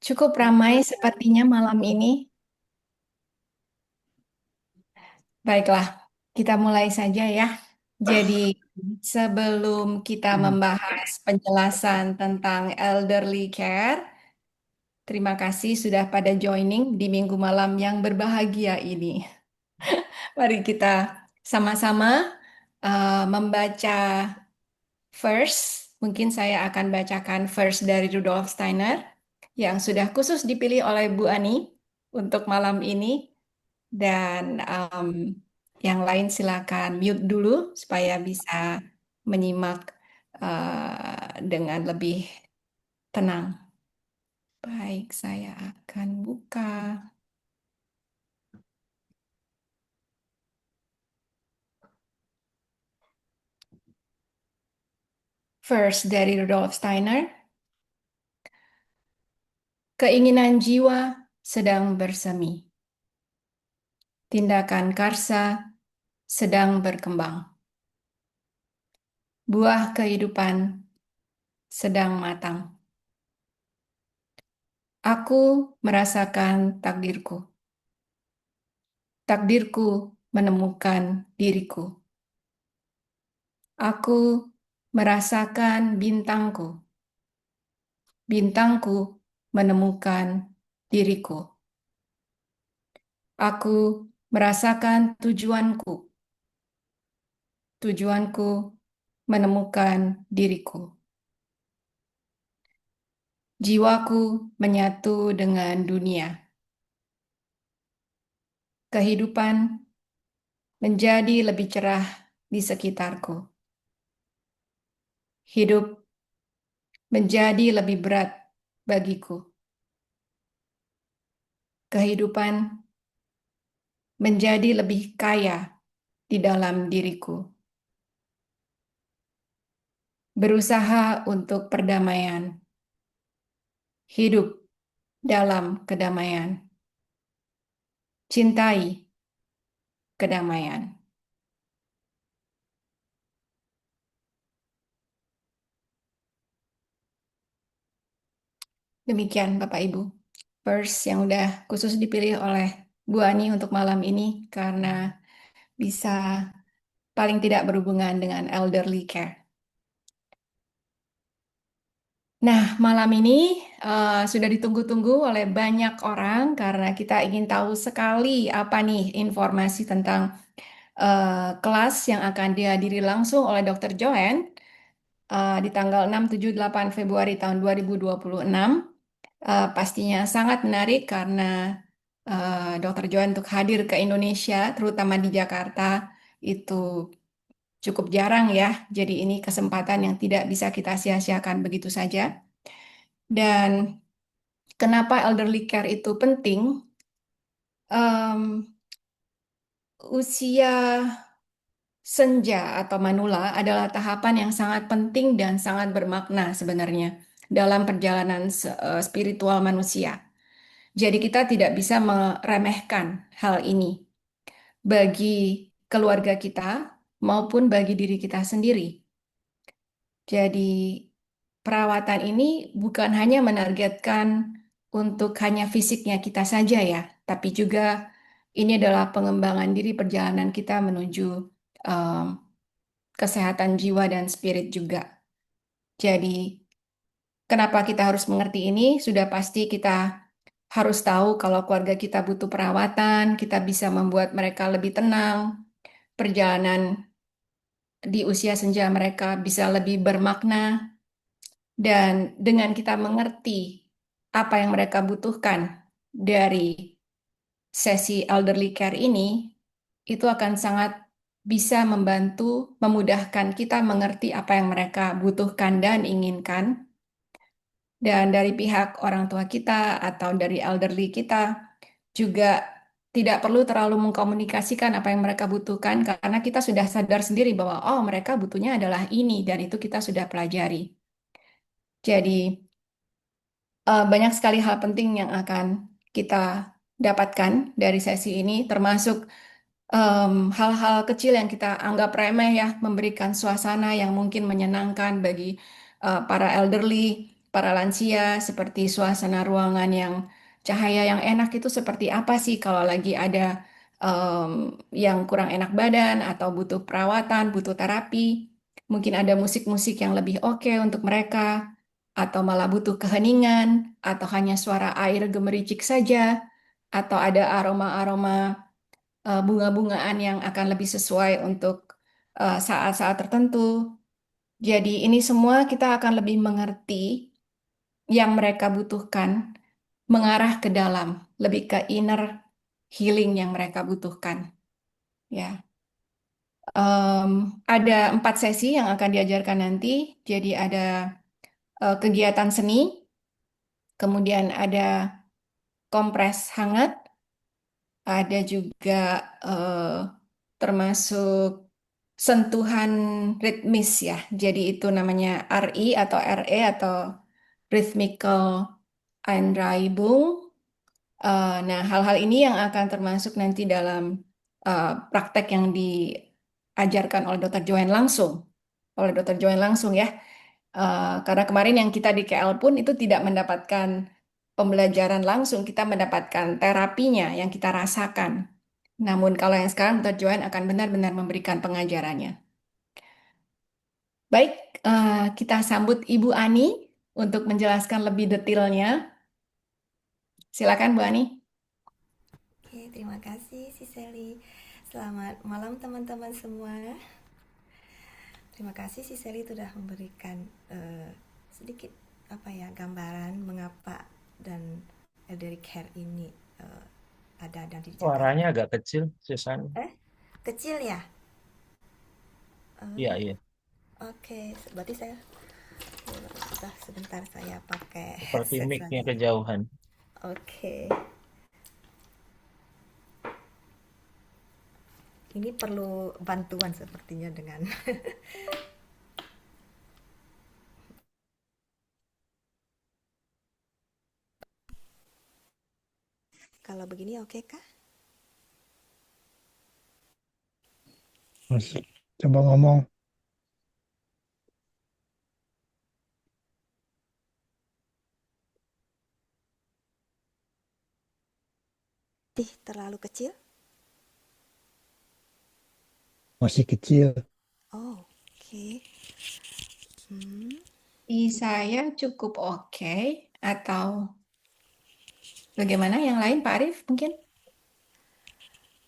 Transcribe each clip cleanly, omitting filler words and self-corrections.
Cukup ramai sepertinya malam ini. Baiklah, kita mulai saja ya. Jadi, sebelum kita membahas penjelasan tentang elderly care, terima kasih sudah pada joining di minggu malam yang berbahagia ini. Mari kita sama-sama membaca verse. Mungkin saya akan bacakan verse dari Rudolf Steiner yang sudah khusus dipilih oleh Bu Ani untuk malam ini. Dan yang lain silakan mute dulu supaya bisa menyimak dengan lebih tenang. Baik, saya akan buka verse dari Rudolf Steiner. Keinginan jiwa sedang bersemi. Tindakan karsa sedang berkembang. Buah kehidupan sedang matang. Aku merasakan takdirku. Takdirku menemukan diriku. Aku merasakan bintangku. Bintangku menemukan diriku. Aku merasakan tujuanku. Tujuanku menemukan diriku. Jiwaku menyatu dengan dunia. Kehidupan menjadi lebih cerah di sekitarku. Hidup menjadi lebih berat bagiku. Kehidupan menjadi lebih kaya di dalam diriku. Berusaha untuk perdamaian. Hidup dalam kedamaian. Cintai kedamaian. Demikian Bapak Ibu, verse yang udah khusus dipilih oleh Bu Ani untuk malam ini karena bisa paling tidak berhubungan dengan elderly care. Nah, malam ini sudah ditunggu-tunggu oleh banyak orang karena kita ingin tahu sekali apa nih informasi tentang kelas yang akan dihadiri langsung oleh Dr. Joanne di tanggal 6, 7, 8 Februari tahun 2026. Pastinya sangat menarik karena Dr. Joanne untuk hadir ke Indonesia, terutama di Jakarta, itu cukup jarang ya. Jadi ini kesempatan yang tidak bisa kita sia-siakan begitu saja. Dan kenapa elderly care itu penting? Em, Usia senja atau manula adalah tahapan yang sangat penting dan sangat bermakna sebenarnya dalam perjalanan spiritual manusia. Jadi kita tidak bisa meremehkan hal ini bagi keluarga kita maupun bagi diri kita sendiri. Jadi perawatan ini bukan hanya menargetkan untuk hanya fisiknya kita saja ya, tapi juga ini adalah pengembangan diri perjalanan kita menuju um, kesehatan jiwa dan spirit juga. Jadi kenapa kita harus mengerti ini? Sudah pasti kita harus tahu kalau keluarga kita butuh perawatan, kita bisa membuat mereka lebih tenang, perjalanan di usia senja mereka bisa lebih bermakna, dan dengan kita mengerti apa yang mereka butuhkan dari sesi elderly care ini, itu akan sangat bisa membantu, memudahkan kita mengerti apa yang mereka butuhkan dan inginkan. Dan dari pihak orang tua kita atau dari elderly kita juga tidak perlu terlalu mengkomunikasikan apa yang mereka butuhkan karena kita sudah sadar sendiri bahwa oh mereka butuhnya adalah ini dan itu kita sudah pelajari. Jadi banyak sekali hal penting yang akan kita dapatkan dari sesi ini termasuk hal-hal kecil yang kita anggap remeh ya memberikan suasana yang mungkin menyenangkan bagi para elderly. para lansia, seperti suasana ruangan yang cahaya yang enak itu seperti apa sih kalau lagi ada yang kurang enak badan atau butuh perawatan, butuh terapi. Mungkin ada musik-musik yang lebih oke untuk mereka, atau malah butuh keheningan, atau hanya suara air gemericik saja, atau ada aroma-aroma bunga-bungaan yang akan lebih sesuai untuk saat-saat tertentu. Jadi ini semua kita akan lebih mengerti yang mereka butuhkan, mengarah ke dalam, lebih ke inner healing yang mereka butuhkan. Ya, Em, ada 4 sesi yang akan diajarkan nanti. Jadi ada kegiatan seni, kemudian ada kompres hangat, ada juga eh, termasuk sentuhan ritmis ya. Jadi itu namanya RI atau RE atau rhythmical Einreibung. Nah, hal-hal ini yang akan termasuk nanti dalam praktek yang diajarkan oleh Dr. Joanne langsung, oleh Dr. Joanne langsung ya. Karena kemarin yang kita di KL pun itu tidak mendapatkan pembelajaran langsung, kita mendapatkan terapinya yang kita rasakan. Namun kalau yang sekarang Dr. Joanne akan benar-benar memberikan pengajarannya. Baik, kita sambut Ibu Ani untuk menjelaskan lebih detailnya. Silakan Bu Ani. Oke, terima kasih si Sally. Selamat malam teman-teman semua. Terima kasih si Sally sudah memberikan sedikit apa ya gambaran mengapa dan elderly care ini ada dan di Suaranya Jakarta. agak kecil, Susan. Kecil ya? Iya, Eh, iya. Oke, berarti saya sudah sebentar saya pakai Seperti headset mic-nya saja. kejauhan. Oke, ini perlu bantuan sepertinya dengan kalau begini oke kah? Mas, coba ngomong. Terlalu kecil? Masih kecil. Oh, oke. Hmm. Di saya cukup oke, atau bagaimana yang lain Pak Arief mungkin?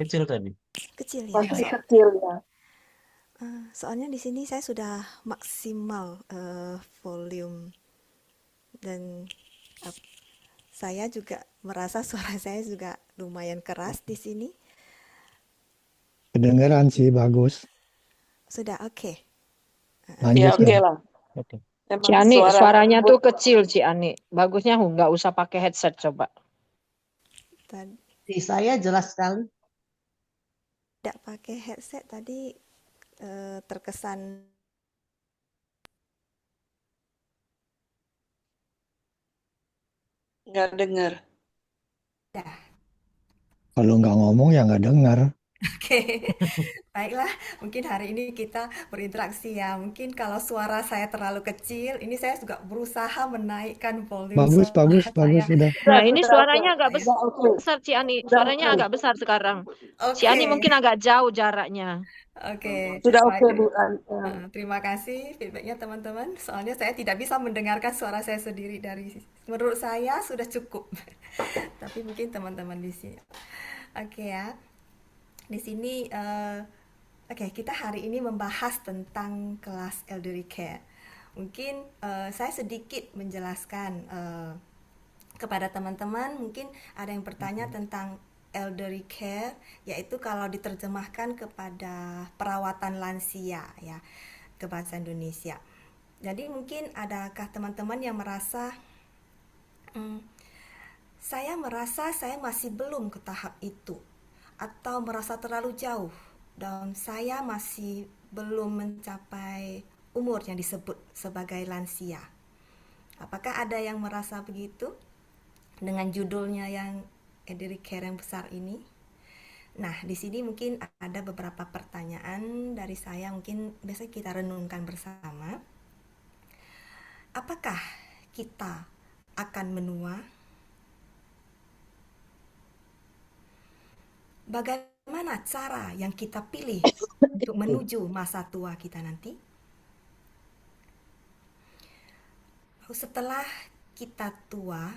Kecil tadi. Kecil ya. Masih kecil ya. Soalnya di sini saya sudah maksimal volume dan ap- saya juga merasa suara saya juga lumayan keras di sini. Kedengeran sih bagus. Sudah oke. Ya Lanjut oke ya. lah. Oke. Emang Ciani, suara suaranya tersebut tuh kecil, Ciani. Bagusnya nggak usah pakai headset coba. Tadi Di saya jelas sekali. tidak pakai headset tadi terkesan nggak dengar. dah. Kalau nggak ngomong ya nggak dengar. Oke, baiklah. Mungkin hari ini kita berinteraksi ya. Mungkin kalau suara saya terlalu kecil, ini saya juga berusaha menaikkan volume Bagus, bagus, suara bagus saya. sudah. Nah, ini Sudah oke. suaranya agak Sudah oke. besar, Ciani. Sudah Suaranya oke. agak besar sekarang. Ciani Oke, mungkin agak jauh jaraknya. oke, Sudah oke baik. Bu. Terima kasih feedbacknya teman-teman. Soalnya saya tidak bisa mendengarkan suara saya sendiri dari menurut saya sudah cukup. Tapi mungkin teman-teman di sini. Oke ya. Di sini oke, kita hari ini membahas tentang kelas elderly care. Mungkin saya sedikit menjelaskan kepada teman-teman, mungkin ada yang bertanya tentang elderly care, yaitu kalau diterjemahkan kepada perawatan lansia ya ke bahasa Indonesia. Jadi mungkin adakah teman-teman yang merasa "Hmm, saya merasa saya masih belum ke tahap itu, atau merasa terlalu jauh dan saya masih belum mencapai umur yang disebut sebagai lansia." Apakah ada yang merasa begitu dengan judulnya yang elderly care yang besar ini? Nah, di sini mungkin ada beberapa pertanyaan dari saya, mungkin biasa kita renungkan bersama. Apakah kita akan menua, bagaimana cara yang kita pilih untuk menuju masa tua kita nanti? Lalu setelah kita tua,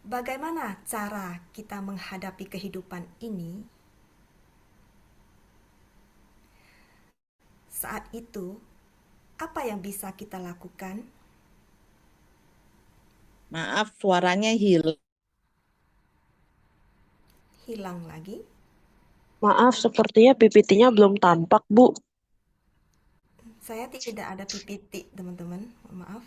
bagaimana cara kita menghadapi kehidupan ini? Saat itu, apa yang bisa kita lakukan? Maaf, suaranya hilang. Hilang lagi. Maaf, sepertinya PPT-nya belum tampak, Bu. Saya tidak ada PPT, teman-teman. Mohon maaf.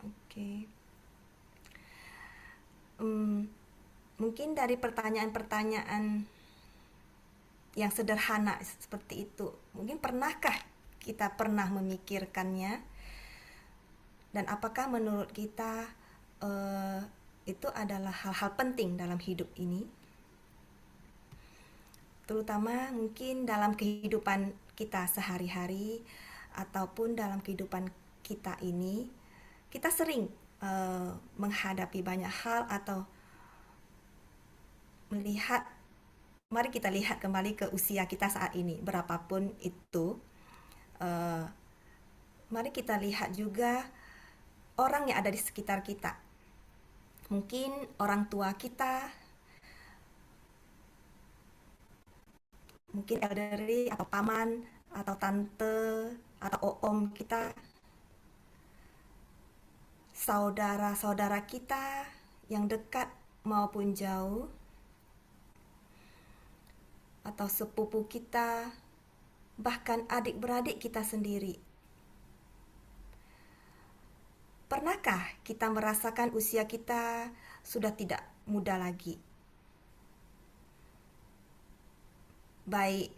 Oke. Mungkin dari pertanyaan-pertanyaan yang sederhana seperti itu, mungkin pernahkah kita pernah memikirkannya? Dan apakah menurut kita itu adalah hal-hal penting dalam hidup ini? Terutama mungkin dalam kehidupan kita sehari-hari ataupun dalam kehidupan kita ini, kita sering menghadapi banyak hal atau melihat, mari kita lihat kembali ke usia kita saat ini, berapapun itu. Mari kita lihat juga orang yang ada di sekitar kita. Mungkin orang tua kita, mungkin elderly atau paman atau tante atau om kita, saudara-saudara kita yang dekat maupun jauh, atau sepupu kita, bahkan adik-beradik kita sendiri. Pernahkah kita merasakan usia kita sudah tidak muda lagi? Baik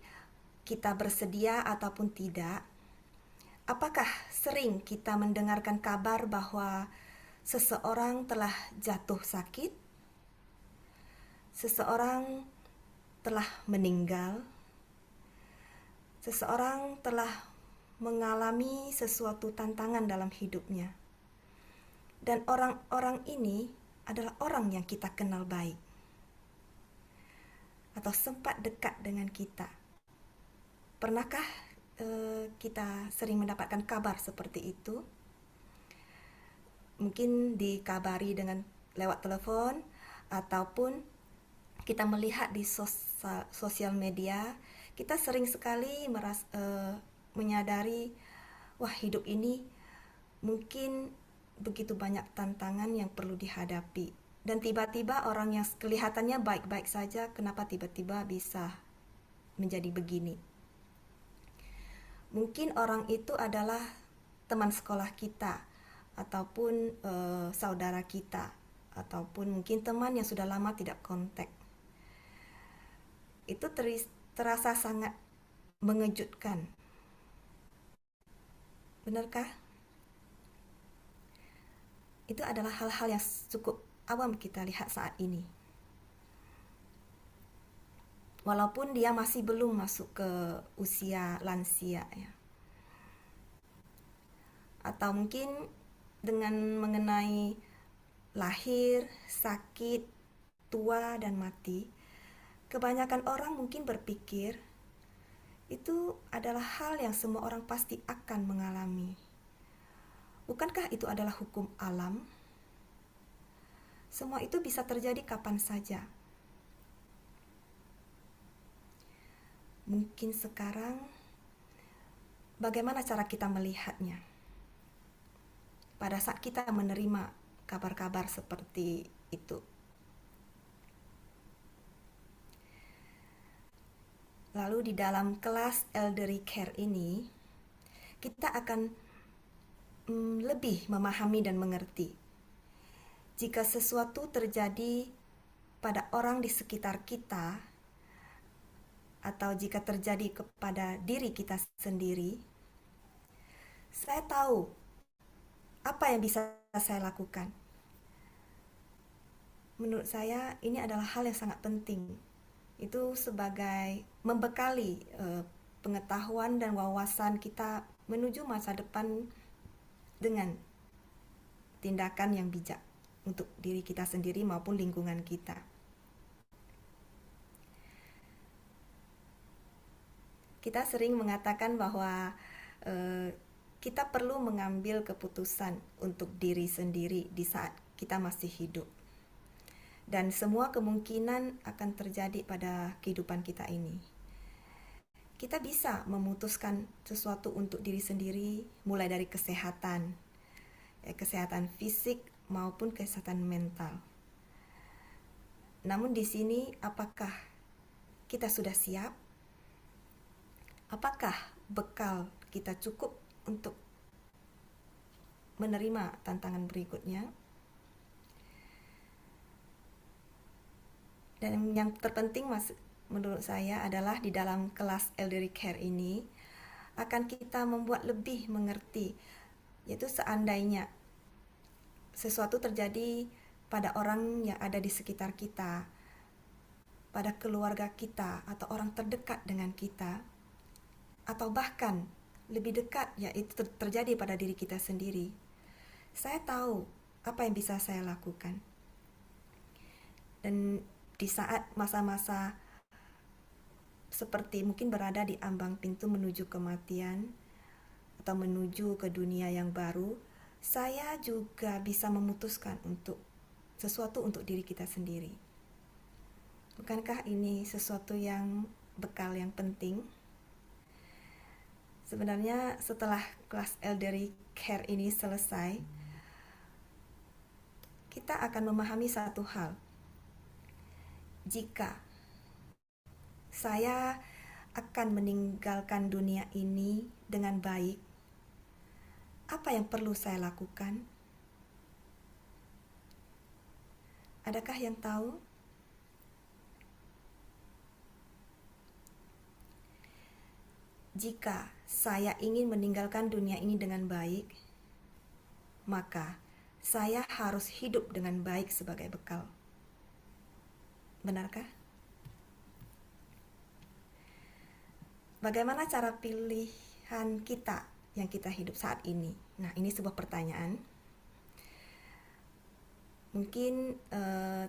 kita bersedia ataupun tidak, apakah sering kita mendengarkan kabar bahwa seseorang telah jatuh sakit, seseorang telah meninggal, seseorang telah mengalami sesuatu tantangan dalam hidupnya. Dan orang-orang ini adalah orang yang kita kenal baik atau sempat dekat dengan kita. Pernahkah kita sering mendapatkan kabar seperti itu? Mungkin dikabari dengan lewat telepon ataupun kita melihat di sosial media. Kita sering sekali menyadari, wah, hidup ini mungkin begitu banyak tantangan yang perlu dihadapi. Dan tiba-tiba orang yang kelihatannya baik-baik saja, kenapa tiba-tiba bisa menjadi begini? Mungkin orang itu adalah teman sekolah kita, ataupun saudara kita, ataupun mungkin teman yang sudah lama tidak kontak. Itu terasa sangat mengejutkan. Benarkah? Itu adalah hal-hal yang cukup awam kita lihat saat ini. Walaupun dia masih belum masuk ke usia lansia ya. Atau mungkin dengan mengenai lahir, sakit, tua dan mati, kebanyakan orang mungkin berpikir itu adalah hal yang semua orang pasti akan mengalami. Bukankah itu adalah hukum alam? Semua itu bisa terjadi kapan saja. Mungkin sekarang, bagaimana cara kita melihatnya? Pada saat kita menerima kabar-kabar seperti itu. Lalu di dalam kelas elderly care ini, kita akan lebih memahami dan mengerti. Jika sesuatu terjadi pada orang di sekitar kita, atau jika terjadi kepada diri kita sendiri, saya tahu apa yang bisa saya lakukan. Menurut saya ini adalah hal yang sangat penting. Itu sebagai membekali pengetahuan dan wawasan kita menuju masa depan dengan tindakan yang bijak untuk diri kita sendiri maupun lingkungan kita. Kita sering mengatakan bahwa kita perlu mengambil keputusan untuk diri sendiri di saat kita masih hidup. Dan semua kemungkinan akan terjadi pada kehidupan kita ini. Kita bisa memutuskan sesuatu untuk diri sendiri, mulai dari kesehatan, kesehatan fisik maupun kesehatan mental. Namun di sini, apakah kita sudah siap? Apakah bekal kita cukup untuk menerima tantangan berikutnya? Dan yang terpenting menurut saya adalah di dalam kelas Elderly Care ini akan kita membuat lebih mengerti, yaitu seandainya sesuatu terjadi pada orang yang ada di sekitar kita, pada keluarga kita atau orang terdekat dengan kita, atau bahkan lebih dekat, yaitu terjadi pada diri kita sendiri. Saya tahu apa yang bisa saya lakukan. Dan di saat masa-masa seperti mungkin berada di ambang pintu menuju kematian atau menuju ke dunia yang baru, saya juga bisa memutuskan untuk sesuatu untuk diri kita sendiri. Bukankah ini sesuatu yang bekal yang penting? Sebenarnya setelah kelas Elderly Care ini selesai, kita akan memahami satu hal. Jika saya akan meninggalkan dunia ini dengan baik, apa yang perlu saya lakukan? Adakah yang tahu? Jika saya ingin meninggalkan dunia ini dengan baik, maka saya harus hidup dengan baik sebagai bekal. Benarkah? Bagaimana cara pilihan kita yang kita hidup saat ini? Nah, ini sebuah pertanyaan. Mungkin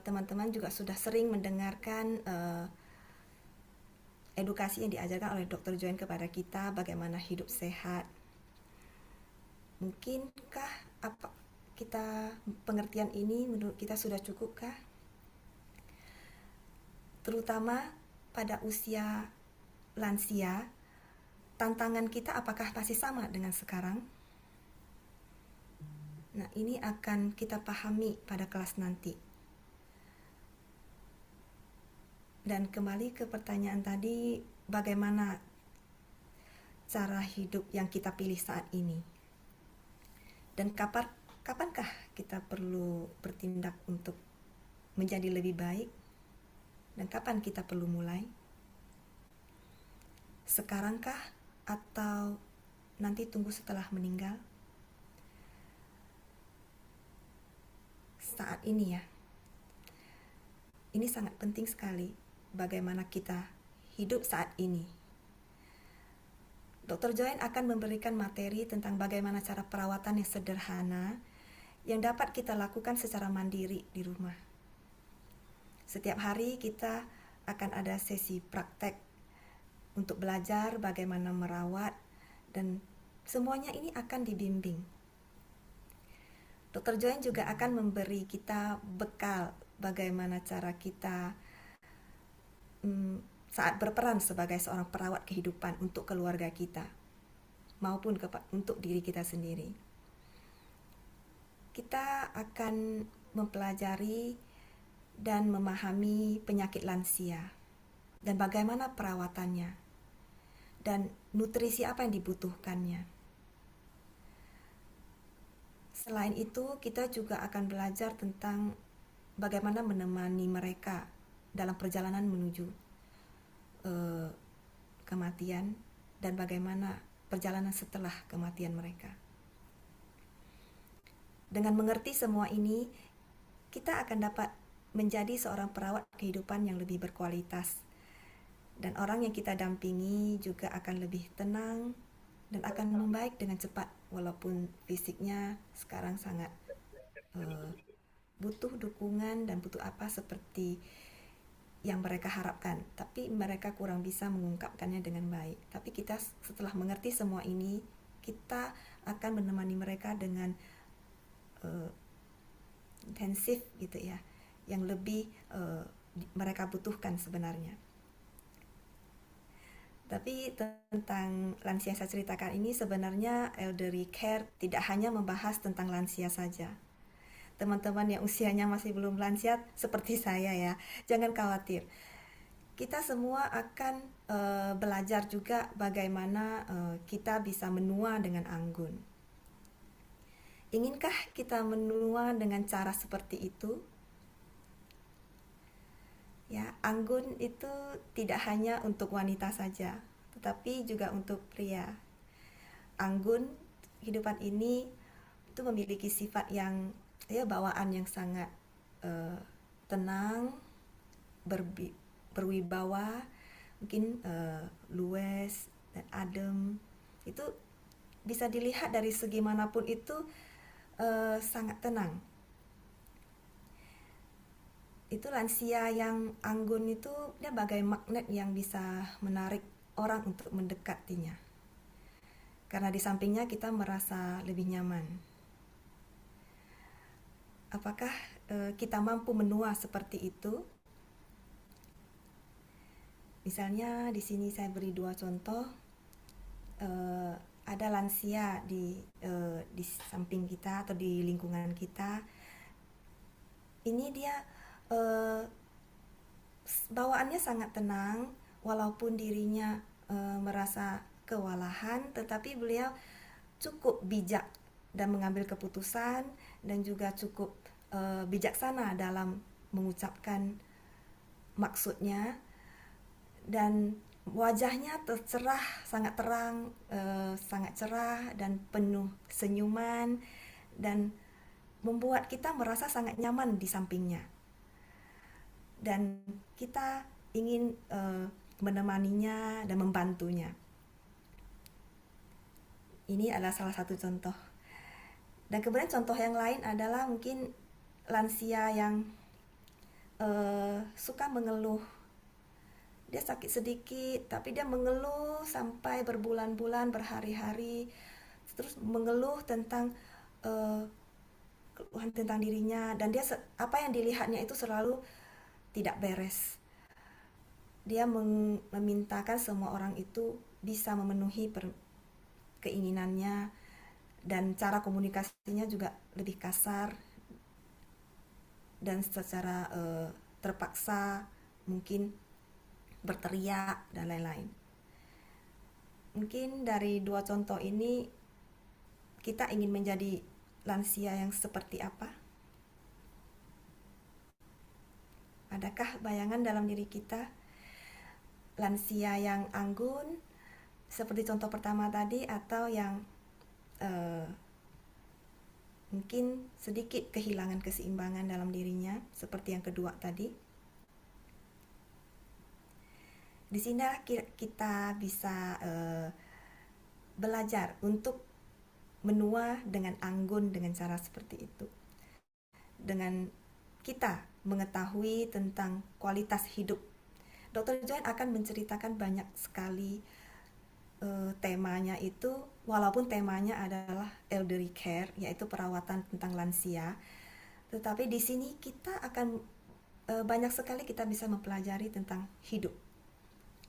teman-teman juga sudah sering mendengarkan edukasi yang diajarkan oleh Dr. Joanne kepada kita bagaimana hidup sehat. Mungkinkah pengertian ini menurut kita sudah cukupkah? Terutama pada usia lansia, tantangan kita apakah masih sama dengan sekarang? Nah, ini akan kita pahami pada kelas nanti. Dan kembali ke pertanyaan tadi, bagaimana cara hidup yang kita pilih saat ini? Dan kapankah kita perlu bertindak untuk menjadi lebih baik? Dan kapan kita perlu mulai? Sekarangkah atau nanti tunggu setelah meninggal? Saat ini ya. Ini sangat penting sekali bagaimana kita hidup saat ini. Dr. Joanne akan memberikan materi tentang bagaimana cara perawatan yang sederhana yang dapat kita lakukan secara mandiri di rumah. Setiap hari kita akan ada sesi praktek untuk belajar bagaimana merawat, dan semuanya ini akan dibimbing. Dr. Joanne juga akan memberi kita bekal bagaimana cara kita saat berperan sebagai seorang perawat kehidupan untuk keluarga kita maupun untuk diri kita sendiri. Kita akan mempelajari dan memahami penyakit lansia dan bagaimana perawatannya dan nutrisi apa yang dibutuhkannya. Selain itu, kita juga akan belajar tentang bagaimana menemani mereka dalam perjalanan menuju kematian dan bagaimana perjalanan setelah kematian mereka. Dengan mengerti semua ini, kita akan dapat menjadi seorang perawat kehidupan yang lebih berkualitas, dan orang yang kita dampingi juga akan lebih tenang dan akan membaik dengan cepat walaupun fisiknya sekarang sangat uh, butuh dukungan dan butuh apa seperti yang mereka harapkan, tapi mereka kurang bisa mengungkapkannya dengan baik. Tapi kita setelah mengerti semua ini, kita akan menemani mereka dengan uh, intensif gitu ya, yang lebih mereka butuhkan sebenarnya. Tapi tentang lansia yang saya ceritakan ini sebenarnya elderly care tidak hanya membahas tentang lansia saja. Teman-teman yang usianya masih belum lansia seperti saya ya, jangan khawatir. Kita semua akan belajar juga bagaimana kita bisa menua dengan anggun. Inginkah kita menua dengan cara seperti itu? Ya, anggun itu tidak hanya untuk wanita saja, tetapi juga untuk pria. Anggun, kehidupan ini itu memiliki sifat yang ya bawaan yang sangat tenang, berwibawa, mungkin luwes dan adem. Itu bisa dilihat dari segi manapun itu sangat tenang. Itu lansia yang anggun itu dia bagai magnet yang bisa menarik orang untuk mendekatinya. Karena di sampingnya kita merasa lebih nyaman. Apakah kita mampu menua seperti itu? Misalnya di sini saya beri 2 contoh. Ada lansia di samping kita atau di lingkungan kita. Ini dia bawaannya sangat tenang, walaupun dirinya merasa kewalahan, tetapi beliau cukup bijak dan mengambil keputusan dan juga cukup bijaksana dalam mengucapkan maksudnya, dan wajahnya tercerah, sangat terang, sangat cerah dan penuh senyuman dan membuat kita merasa sangat nyaman di sampingnya. Dan kita ingin menemaninya dan membantunya. Ini adalah salah satu contoh. Dan kemudian contoh yang lain adalah mungkin lansia yang suka mengeluh. Dia sakit sedikit, tapi dia mengeluh sampai berbulan-bulan, berhari-hari, terus mengeluh tentang keluhan tentang dirinya, dan dia apa yang dilihatnya itu selalu tidak beres. Dia memintakan semua orang itu bisa memenuhi keinginannya, dan cara komunikasinya juga lebih kasar dan secara terpaksa, mungkin berteriak dan lain-lain. Mungkin dari 2 contoh ini kita ingin menjadi lansia yang seperti apa? Adakah bayangan dalam diri kita? Lansia yang anggun seperti contoh pertama tadi, atau yang mungkin sedikit kehilangan keseimbangan dalam dirinya seperti yang kedua tadi? Di sini kita bisa belajar untuk menua dengan anggun dengan cara seperti itu. Dengan kita mengetahui tentang kualitas hidup. Dr. Joan akan menceritakan banyak sekali temanya itu, walaupun temanya adalah elderly care, yaitu perawatan tentang lansia. Tetapi di sini kita akan banyak sekali kita bisa mempelajari tentang hidup.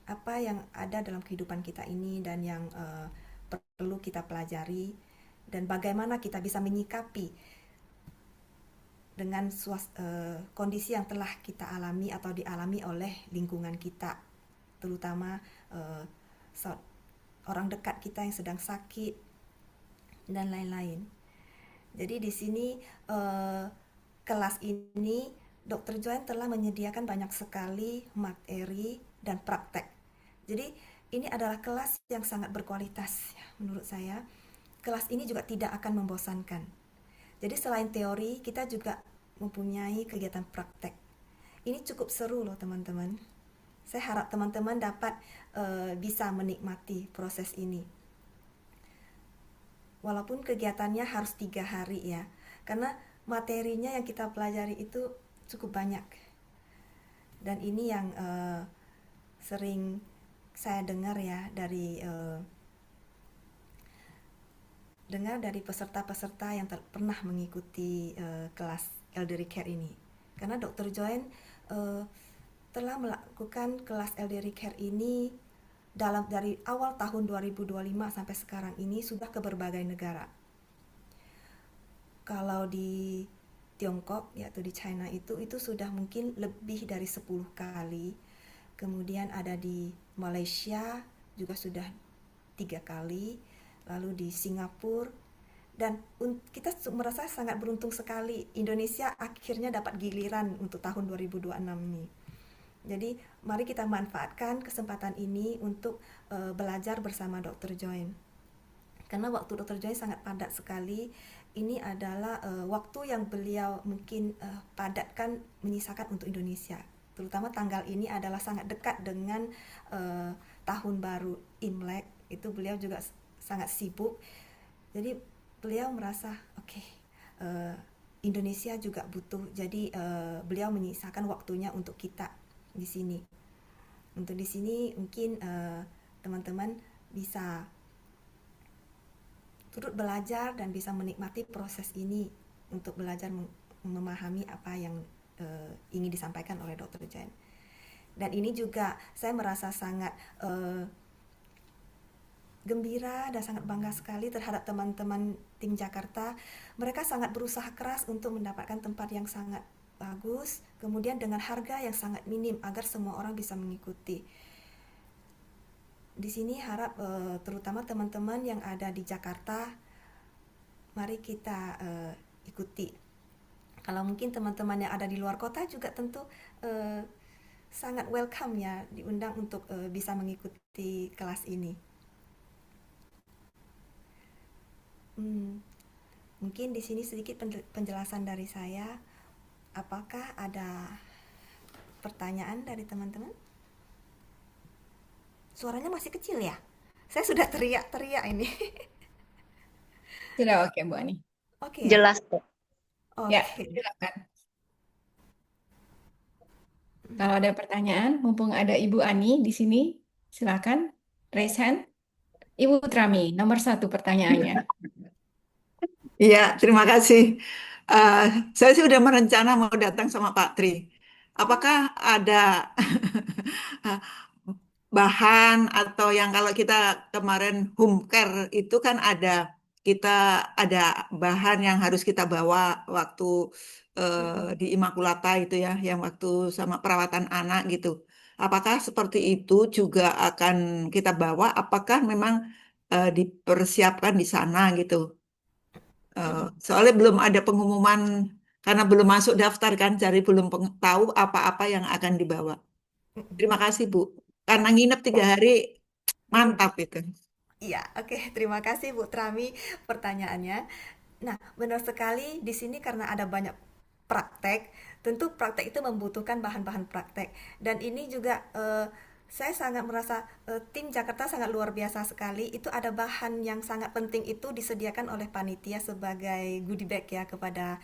Apa yang ada dalam kehidupan kita ini dan yang perlu kita pelajari, dan bagaimana kita bisa menyikapi dengan kondisi yang telah kita alami atau dialami oleh lingkungan kita, terutama orang dekat kita yang sedang sakit dan lain-lain. Jadi di sini kelas ini Dr. Joan telah menyediakan banyak sekali materi dan praktek. Jadi ini adalah kelas yang sangat berkualitas ya, menurut saya. Kelas ini juga tidak akan membosankan. Jadi selain teori, kita juga mempunyai kegiatan praktek. Ini cukup seru loh teman-teman. Saya harap teman-teman dapat bisa menikmati proses ini. walaupun kegiatannya harus 3 hari ya, karena materinya yang kita pelajari itu cukup banyak. Dan ini yang sering saya dengar ya dari peserta-peserta yang pernah mengikuti kelas Elderly Care ini. Karena Dr. Joanne telah melakukan kelas Elderly Care ini dari awal tahun 2025 sampai sekarang ini sudah ke berbagai negara. Kalau di Tiongkok, yaitu di China itu sudah mungkin lebih dari 10 kali. Kemudian ada di Malaysia juga sudah 3 kali. Lalu di Singapura. Dan kita merasa sangat beruntung sekali Indonesia akhirnya dapat giliran untuk tahun 2026 ini. Jadi mari kita manfaatkan kesempatan ini untuk belajar bersama Dr. Joanne. Karena waktu Dr. Joanne sangat padat sekali. Ini adalah waktu yang beliau mungkin padatkan menyisakan untuk Indonesia. Terutama tanggal ini adalah sangat dekat dengan tahun baru Imlek. Itu beliau juga sangat sibuk. Jadi beliau merasa Indonesia juga butuh. Jadi beliau menyisakan waktunya untuk kita di sini. Untuk di sini mungkin teman-teman bisa turut belajar dan bisa menikmati proses ini untuk belajar memahami apa yang ingin disampaikan oleh Dr. Joanne. Dan ini juga saya merasa sangat gembira dan sangat bangga sekali terhadap teman-teman tim Jakarta. Mereka sangat berusaha keras untuk mendapatkan tempat yang sangat bagus, kemudian dengan harga yang sangat minim agar semua orang bisa mengikuti. Di sini harap terutama teman-teman yang ada di Jakarta, mari kita ikuti. Kalau mungkin teman-teman yang ada di luar kota juga tentu sangat welcome ya, diundang untuk bisa mengikuti kelas ini. Mungkin di sini sedikit penjelasan dari saya. Apakah ada pertanyaan dari teman-teman? Suaranya masih kecil ya? Saya sudah teriak-teriak ini. Sudah oke, Bu Ani. Oke ya? Jelas kok. Ya, Oke. silakan. Kalau ada pertanyaan, mumpung ada Ibu Ani di sini, silakan raise hand. Ibu Trami, nomor 1 pertanyaannya. Iya, terima kasih. Saya sih udah merencana mau datang sama Pak Tri. Apakah ada bahan atau yang kalau kita kemarin home care itu kan kita ada bahan yang harus kita bawa waktu di Immaculata itu ya, yang waktu sama perawatan anak gitu. Apakah seperti itu juga akan kita bawa? Apakah memang dipersiapkan di sana gitu? Soalnya belum ada pengumuman karena belum masuk daftar kan, jadi belum tahu apa-apa yang akan dibawa. Terima kasih Bu. Karena nginep 3 hari, mantap itu. Iya, oke. Terima kasih Bu Trami pertanyaannya. Nah, benar sekali di sini karena ada banyak praktek, tentu praktek itu membutuhkan bahan-bahan praktek. Dan ini juga saya sangat merasa tim Jakarta sangat luar biasa sekali. Itu ada bahan yang sangat penting itu disediakan oleh panitia sebagai goodie bag ya kepada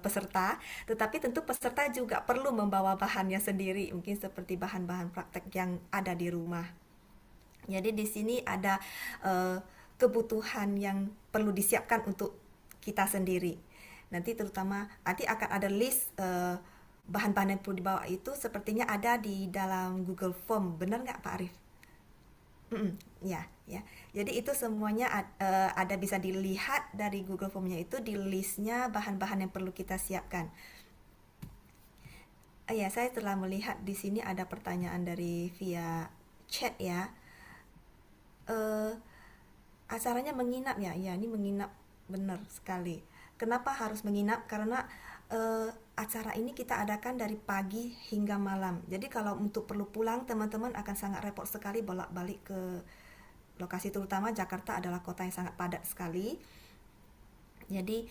peserta. Tetapi tentu peserta juga perlu membawa bahannya sendiri, mungkin seperti bahan-bahan praktek yang ada di rumah. Jadi di sini ada kebutuhan yang perlu disiapkan untuk kita sendiri. Nanti akan ada list bahan-bahan yang perlu dibawa itu sepertinya ada di dalam Google Form. Benar nggak Pak Arif? Ya. Jadi itu semuanya ada bisa dilihat dari Google Formnya itu di listnya bahan-bahan yang perlu kita siapkan. Ya, saya telah melihat di sini ada pertanyaan dari via chat ya. Acaranya menginap ya, ini menginap benar sekali. Kenapa harus menginap? Karena acara ini kita adakan dari pagi hingga malam. Jadi kalau untuk perlu pulang, teman-teman akan sangat repot sekali bolak-balik ke lokasi, terutama Jakarta adalah kota yang sangat padat sekali. Jadi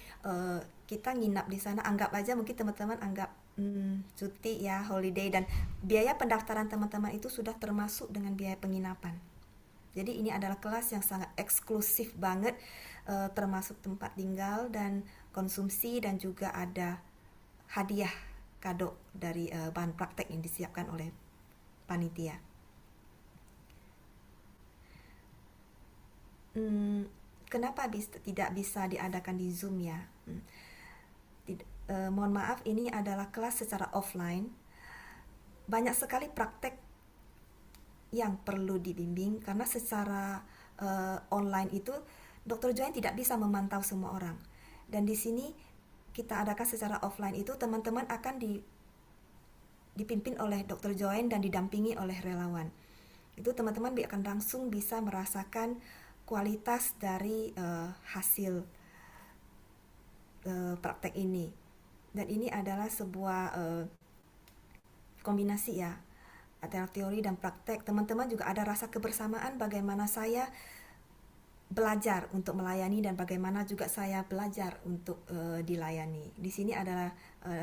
kita nginap di sana, anggap aja mungkin teman-teman anggap cuti ya, holiday, dan biaya pendaftaran teman-teman itu sudah termasuk dengan biaya penginapan. Jadi ini adalah kelas yang sangat eksklusif banget, termasuk tempat tinggal dan konsumsi, dan juga ada hadiah kado dari bahan praktek yang disiapkan oleh panitia. Kenapa tidak bisa diadakan di Zoom ya? Mohon maaf, ini adalah kelas secara offline. Banyak sekali praktek yang perlu dibimbing karena secara online itu Dr. Joanne tidak bisa memantau semua orang. Dan di sini kita adakan secara offline itu teman-teman akan dipimpin oleh Dr. Joanne dan didampingi oleh relawan. Itu teman-teman akan langsung bisa merasakan kualitas dari hasil praktek ini. Dan ini adalah sebuah kombinasi ya, antara teori dan praktek. Teman-teman juga ada rasa kebersamaan bagaimana saya belajar untuk melayani dan bagaimana juga saya belajar untuk dilayani. Di sini adalah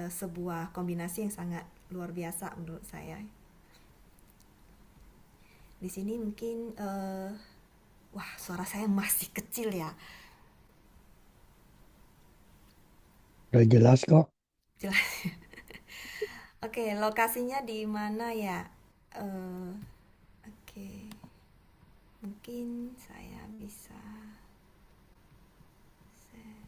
sebuah kombinasi yang sangat luar biasa menurut saya. Di sini mungkin wah, suara saya masih kecil ya. Udah jelas kok. Jelas. Oke, lokasinya di mana ya? Oke, mungkin saya bisa share.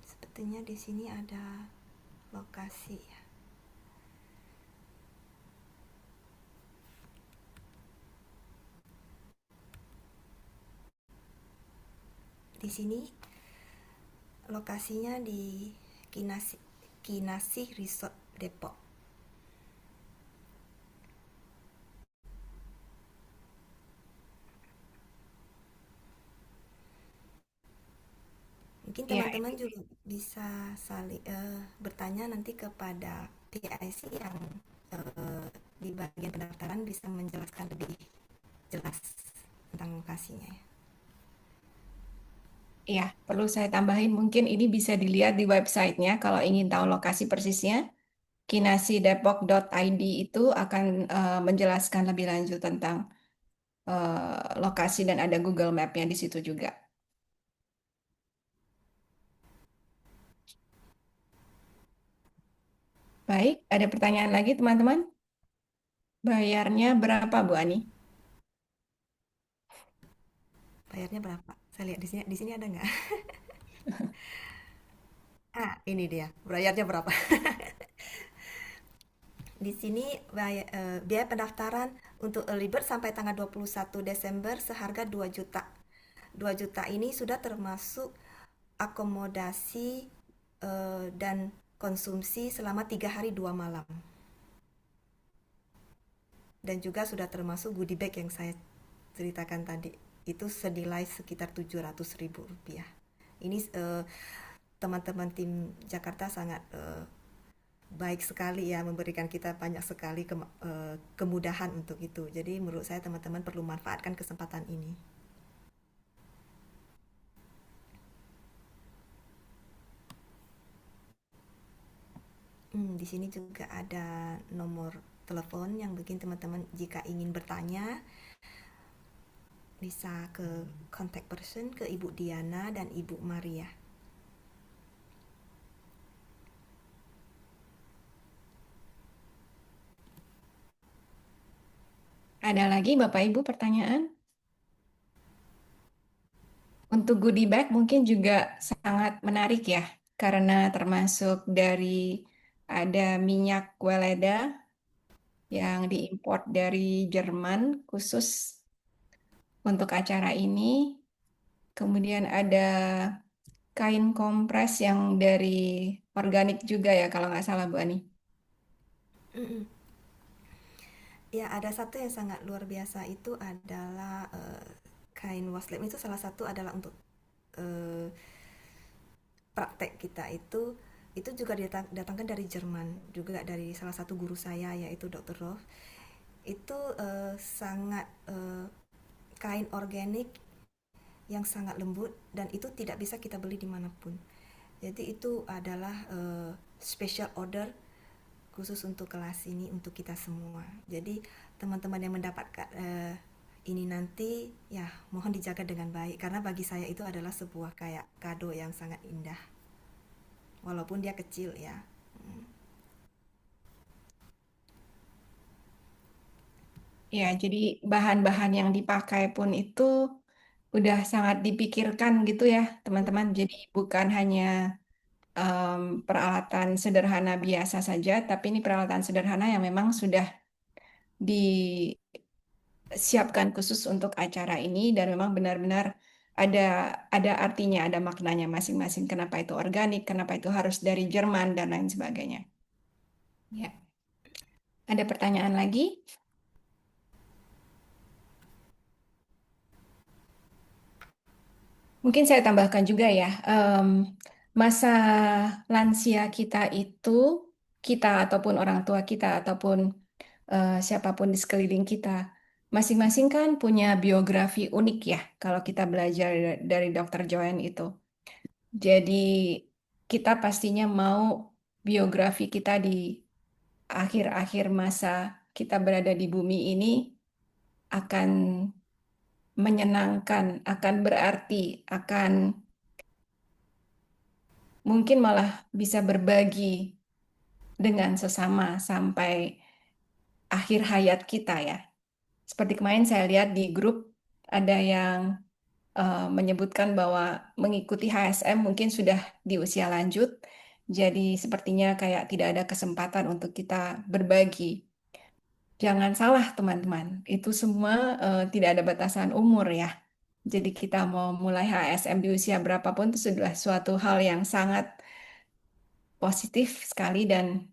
Sepertinya di sini ada lokasi ya. Di sini lokasinya di Kinasi Resort Depok. Mungkin Ya, teman-teman juga bisa saling bertanya nanti kepada PIC yang di bagian pendaftaran bisa menjelaskan lebih jelas tentang lokasinya ya. ya, perlu saya tambahin mungkin ini bisa dilihat di websitenya kalau ingin tahu lokasi persisnya. Kinasidepok.id itu akan menjelaskan lebih lanjut tentang lokasi dan ada Google Map-nya di situ juga. Baik, ada pertanyaan lagi teman-teman? Bayarnya berapa Bu Ani? Bayarnya berapa? Saya lihat di sini ada nggak? Ini dia. Bayarnya berapa? Di sini biaya pendaftaran untuk early bird sampai tanggal 21 Desember seharga 2 juta. 2 juta ini sudah termasuk akomodasi dan konsumsi selama 3 hari 2 malam. Dan juga sudah termasuk goodie bag yang saya ceritakan tadi. Itu senilai sekitar 700.000 rupiah. Ini teman-teman tim Jakarta sangat baik sekali ya, memberikan kita banyak sekali kemudahan untuk itu. Jadi menurut saya teman-teman perlu manfaatkan kesempatan ini. Di sini juga ada nomor telepon yang mungkin teman-teman jika ingin bertanya bisa ke contact person ke Ibu Diana dan Ibu Maria. Ada lagi Bapak Ibu pertanyaan? Untuk goodie bag mungkin juga sangat menarik ya, karena termasuk dari ada minyak weleda yang diimpor dari Jerman khusus untuk acara ini. Kemudian ada kain kompres yang dari organik juga ya kalau nggak salah Bu Ani. Mm-mm. Ya, ada satu yang sangat luar biasa itu adalah kain waslem. Itu salah satu adalah untuk praktek kita itu juga didatangkan dari Jerman, juga dari salah satu guru saya yaitu Dr. Rolf. Itu sangat kain organik yang sangat lembut dan itu tidak bisa kita beli dimanapun. Jadi itu adalah special order khusus untuk kelas ini untuk kita semua. Jadi teman-teman yang mendapatkan ini nanti ya mohon dijaga dengan baik karena bagi saya itu adalah sebuah kayak kado yang sangat indah walaupun dia kecil ya. Hmm. Ya, jadi bahan-bahan yang dipakai pun itu udah sangat dipikirkan gitu ya, teman-teman. Jadi bukan hanya em, peralatan sederhana biasa saja, tapi ini peralatan sederhana yang memang sudah disiapkan khusus untuk acara ini dan memang benar-benar ada ada artinya, ada maknanya masing-masing. Kenapa itu organik, kenapa itu harus dari Jerman dan lain sebagainya. Ya, ada pertanyaan lagi? Mungkin saya tambahkan juga ya, masa lansia kita itu, kita ataupun orang tua kita ataupun siapapun di sekeliling kita, masing-masing kan punya biografi unik ya, kalau kita belajar dari Dr. Joanne itu. Jadi kita pastinya mau biografi kita di akhir-akhir masa kita berada di bumi ini akan menyenangkan, akan berarti, akan mungkin malah bisa berbagi dengan sesama sampai akhir hayat kita ya. Seperti kemarin saya lihat di grup ada yang menyebutkan bahwa mengikuti HSM mungkin sudah di usia lanjut, jadi sepertinya kayak tidak ada kesempatan untuk kita berbagi. Jangan salah teman-teman, itu semua tidak ada batasan umur ya. Jadi kita mau mulai HSM di usia berapapun itu sudah suatu hal yang sangat positif sekali dan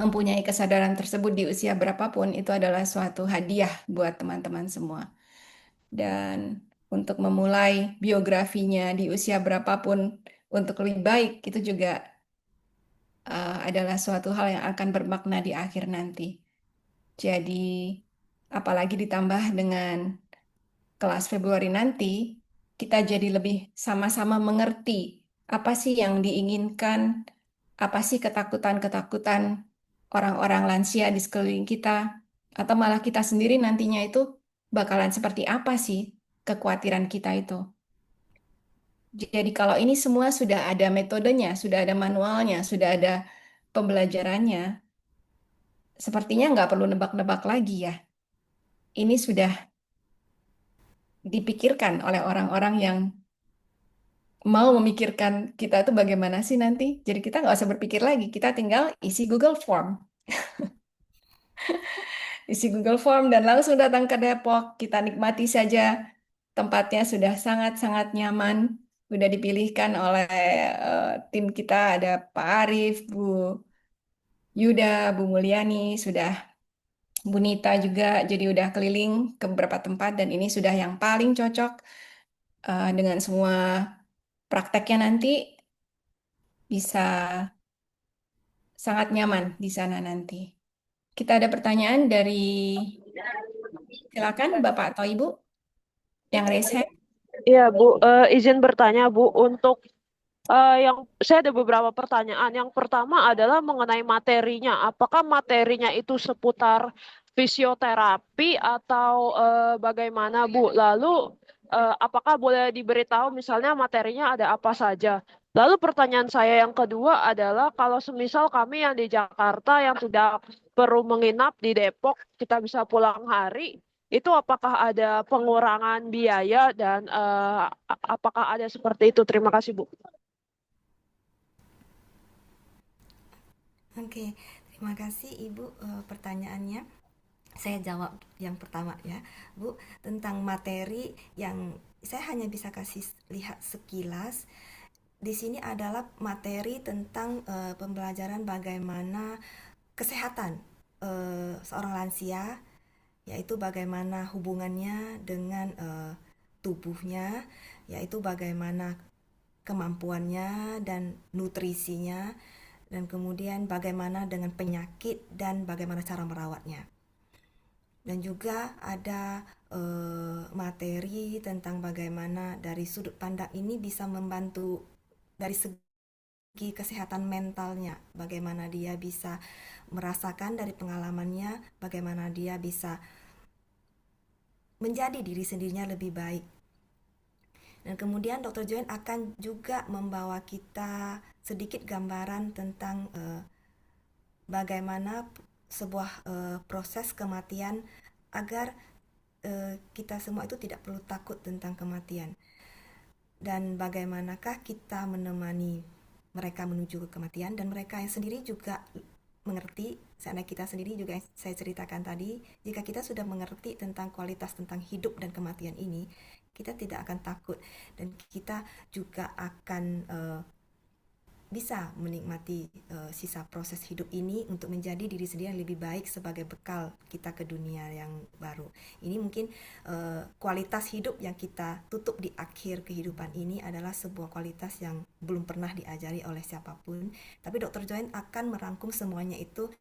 mempunyai kesadaran tersebut di usia berapapun itu adalah suatu hadiah buat teman-teman semua. Dan untuk memulai biografinya di usia berapapun untuk lebih baik itu juga adalah suatu hal yang akan bermakna di akhir nanti. Jadi apalagi ditambah dengan kelas Februari nanti, kita jadi lebih sama-sama mengerti apa sih yang diinginkan, apa sih ketakutan-ketakutan orang-orang lansia di sekeliling kita, atau malah kita sendiri nantinya itu bakalan seperti apa sih kekhawatiran kita itu. Jadi kalau ini semua sudah ada metodenya, sudah ada manualnya, sudah ada pembelajarannya, sepertinya nggak perlu nebak-nebak lagi ya. Ini sudah dipikirkan oleh orang-orang yang mau memikirkan kita tuh bagaimana sih nanti. Jadi kita nggak usah berpikir lagi, kita tinggal isi Google Form. Isi Google Form dan langsung datang ke Depok. Kita nikmati saja tempatnya sudah sangat-sangat nyaman. Sudah dipilihkan oleh tim kita ada Pak Arief, Bu Yuda, Bu Mulyani, sudah Bu Nita juga. Jadi udah keliling ke beberapa tempat dan ini sudah yang paling cocok dengan semua prakteknya nanti bisa sangat nyaman di sana nanti. Kita ada pertanyaan dari, silakan Bapak atau Ibu yang raise hand. Iya, Bu. Izin bertanya, Bu, untuk yang saya ada beberapa pertanyaan. Yang pertama adalah mengenai materinya. Apakah materinya itu seputar fisioterapi atau bagaimana, Bu? Lalu apakah boleh diberitahu misalnya materinya ada apa saja? Lalu pertanyaan saya yang kedua adalah kalau semisal kami yang di Jakarta yang tidak perlu menginap di Depok, kita bisa pulang hari, itu apakah ada pengurangan biaya dan apakah ada seperti itu? Terima kasih, Bu. Oke, terima kasih Ibu pertanyaannya. Saya jawab yang pertama ya, Bu, tentang materi yang saya hanya bisa kasih lihat sekilas. Di sini adalah materi tentang pembelajaran bagaimana kesehatan seorang lansia, yaitu bagaimana hubungannya dengan tubuhnya, yaitu bagaimana kemampuannya dan nutrisinya, dan kemudian bagaimana dengan penyakit dan bagaimana cara merawatnya. Dan juga ada materi tentang bagaimana dari sudut pandang ini bisa membantu dari segi segi kesehatan mentalnya, bagaimana dia bisa merasakan dari pengalamannya, bagaimana dia bisa menjadi diri sendirinya lebih baik. Dan kemudian Dr. Joanne akan juga membawa kita sedikit gambaran tentang bagaimana sebuah proses kematian agar kita semua itu tidak perlu takut tentang kematian. Dan bagaimanakah kita menemani mereka menuju ke kematian, dan mereka yang sendiri juga mengerti, seandainya kita sendiri juga yang saya ceritakan tadi, jika kita sudah mengerti tentang kualitas tentang hidup dan kematian ini, kita tidak akan takut, dan kita juga akan bisa menikmati sisa proses hidup ini untuk menjadi diri sendiri yang lebih baik sebagai bekal kita ke dunia yang baru. Ini mungkin kualitas hidup yang kita tutup di akhir kehidupan ini adalah sebuah kualitas yang belum pernah diajari oleh siapapun. Tapi Dr. Joanne akan merangkum semuanya itu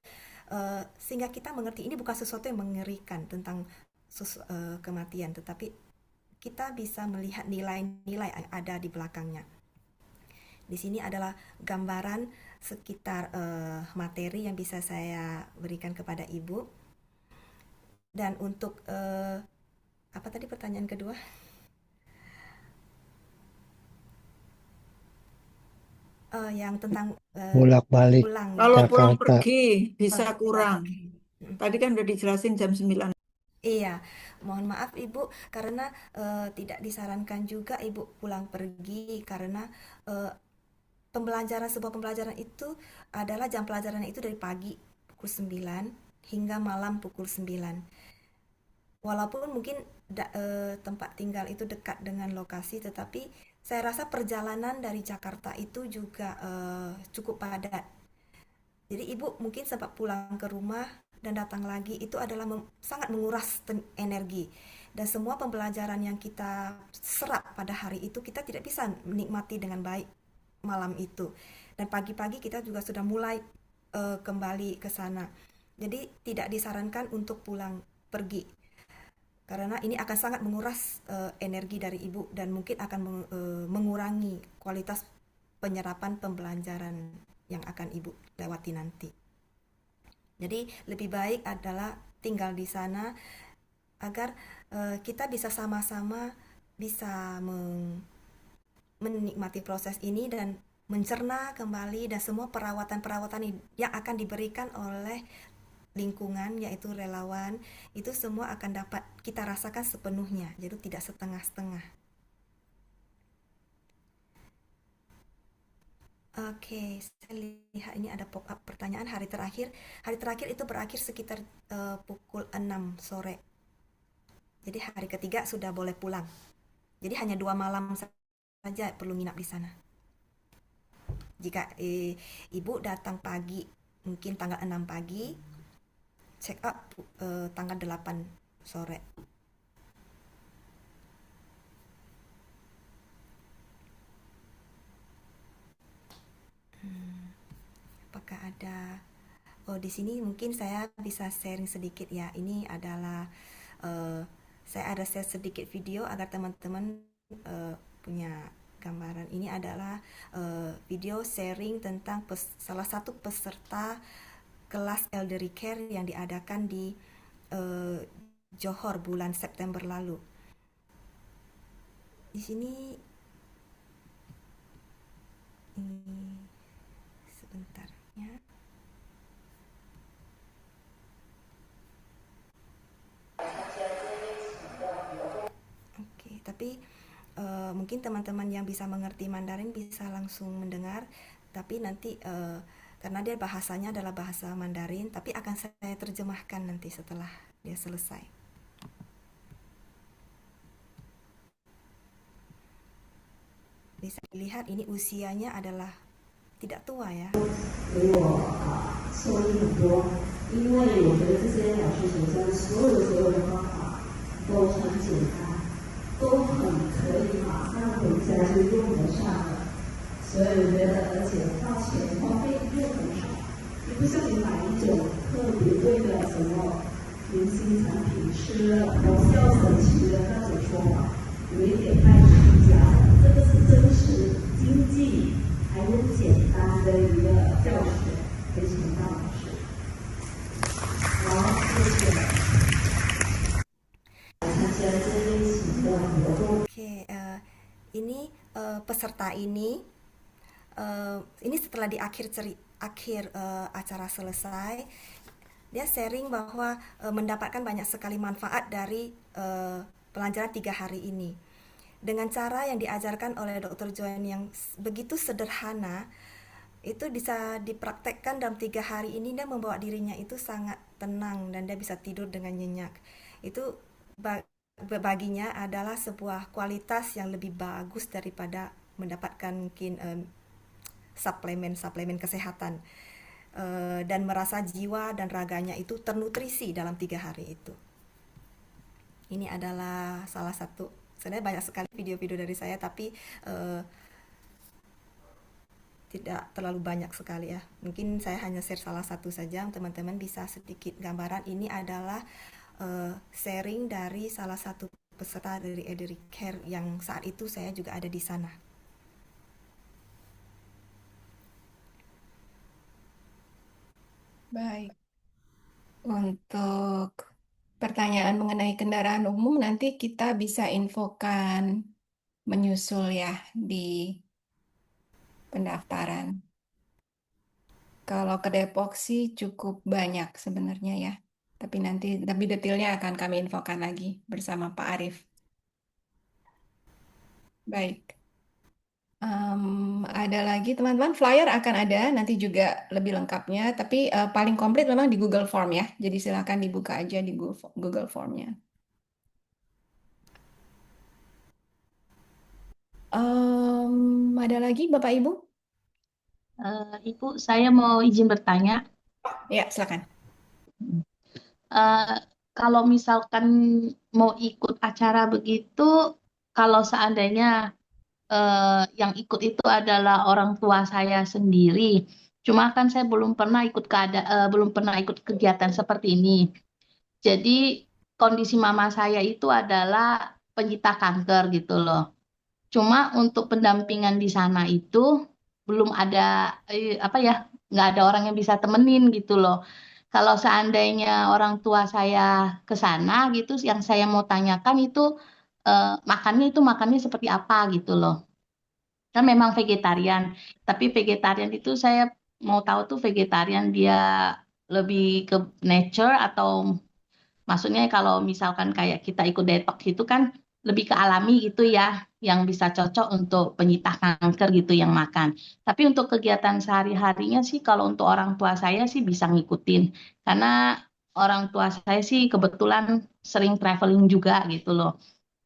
sehingga kita mengerti ini bukan sesuatu yang mengerikan tentang kematian, tetapi kita bisa melihat nilai-nilai yang ada di belakangnya. Di sini adalah gambaran sekitar materi yang bisa saya berikan kepada Ibu. Dan untuk apa tadi pertanyaan kedua? Yang tentang Bolak-balik pulang. Kalau pulang Jakarta. pergi bisa Pulang. kurang. Tadi kan udah dijelasin jam 9. Iya, mohon maaf Ibu karena tidak disarankan juga Ibu pulang pergi karena sebuah pembelajaran itu adalah jam pelajaran itu dari pagi pukul 9 hingga malam pukul 9. Walaupun mungkin tempat tinggal itu dekat dengan lokasi, tetapi saya rasa perjalanan dari Jakarta itu juga cukup padat. Jadi Ibu mungkin sempat pulang ke rumah dan datang lagi, itu adalah sangat menguras energi. Dan semua pembelajaran yang kita serap pada hari itu kita tidak bisa menikmati dengan baik malam itu. Dan pagi-pagi kita juga sudah mulai kembali ke sana. Jadi tidak disarankan untuk pulang pergi. Karena ini akan sangat menguras energi dari Ibu dan mungkin akan mengurangi kualitas penyerapan pembelajaran yang akan Ibu lewati nanti. Jadi lebih baik adalah tinggal di sana agar kita bisa sama-sama bisa menikmati proses ini dan mencerna kembali, dan semua perawatan-perawatan yang akan diberikan oleh lingkungan yaitu relawan itu semua akan dapat kita rasakan sepenuhnya, jadi tidak setengah-setengah. Oke, saya lihat ini ada pop-up pertanyaan hari terakhir. Hari terakhir itu berakhir sekitar pukul 6 sore. Jadi hari ketiga sudah boleh pulang. Jadi hanya 2 malam saja perlu nginap di sana. Jika Ibu datang pagi, mungkin tanggal 6 pagi, check out tanggal 8 sore. Apakah ada? Oh, di sini mungkin saya bisa sharing sedikit ya. Ini adalah saya ada share sedikit video agar teman-teman punya gambaran. Ini adalah video sharing tentang salah satu peserta kelas Elderly Care yang diadakan di Johor bulan September lalu. Di sini sebentar ya. Oke, tapi mungkin teman-teman yang bisa mengerti Mandarin bisa langsung mendengar, tapi nanti karena dia bahasanya adalah bahasa Mandarin, tapi akan saya terjemahkan nanti setelah dia selesai. Bisa dilihat ini usianya adalah tidak tua ya. 给我受益很多，因为我觉得这些老师学生所有的方法都很简单，都很可以马上回家就用得上的，所以我觉得，而且花钱花费又很少，也不像你买一种特别贵的什么明星产品吃了我是要神奇的那种说法，有一点太虚假了，这个是真实经济。还还有简单的一个教学，给请大老师。好，谢谢。参加这一期的活动。Oke, ini peserta ini setelah di akhir acara selesai, dia sharing bahwa mendapatkan banyak sekali manfaat dari pelajaran 3 hari ini. Dengan cara yang diajarkan oleh Dr. Joan yang begitu sederhana, itu bisa dipraktekkan dalam 3 hari ini, dia membawa dirinya itu sangat tenang dan dia bisa tidur dengan nyenyak. Itu baginya adalah sebuah kualitas yang lebih bagus daripada mendapatkan mungkin suplemen kesehatan, dan merasa jiwa dan raganya itu ternutrisi dalam 3 hari itu. Ini adalah salah satu, sebenarnya banyak sekali video-video dari saya, tapi tidak terlalu banyak sekali ya. Mungkin saya hanya share salah satu saja, teman-teman bisa sedikit gambaran. Ini adalah sharing dari salah satu peserta dari Elderly Care yang saat itu saya juga ada di sana. Baik. Untuk pertanyaan mengenai kendaraan umum nanti kita bisa infokan menyusul ya di pendaftaran. Kalau ke Depok sih cukup banyak sebenarnya ya. Tapi nanti lebih detailnya akan kami infokan lagi bersama Pak Arief. Baik. Ada lagi teman-teman, flyer akan ada nanti juga lebih lengkapnya, tapi paling komplit memang di Google Form ya. Jadi silakan dibuka aja di Google Formnya. Ada lagi Bapak Ibu? Ibu, saya mau izin bertanya. Ya, silakan. Kalau misalkan mau ikut acara begitu, kalau seandainya yang ikut itu adalah orang tua saya sendiri, cuma kan saya belum pernah ikut kegiatan seperti ini. Jadi kondisi mama saya itu adalah penderita kanker gitu loh. Cuma untuk pendampingan di sana itu belum ada nggak ada orang yang bisa temenin gitu loh. Kalau seandainya orang tua saya ke sana gitu, yang saya mau tanyakan itu makannya seperti apa gitu loh. Kan memang vegetarian, tapi vegetarian itu saya mau tahu tuh vegetarian dia lebih ke nature atau maksudnya kalau misalkan kayak kita ikut detox itu kan lebih ke alami gitu ya, yang bisa cocok untuk penyintas kanker gitu yang makan. Tapi untuk kegiatan sehari-harinya sih kalau untuk orang tua saya sih bisa ngikutin. Karena orang tua saya sih kebetulan sering traveling juga gitu loh.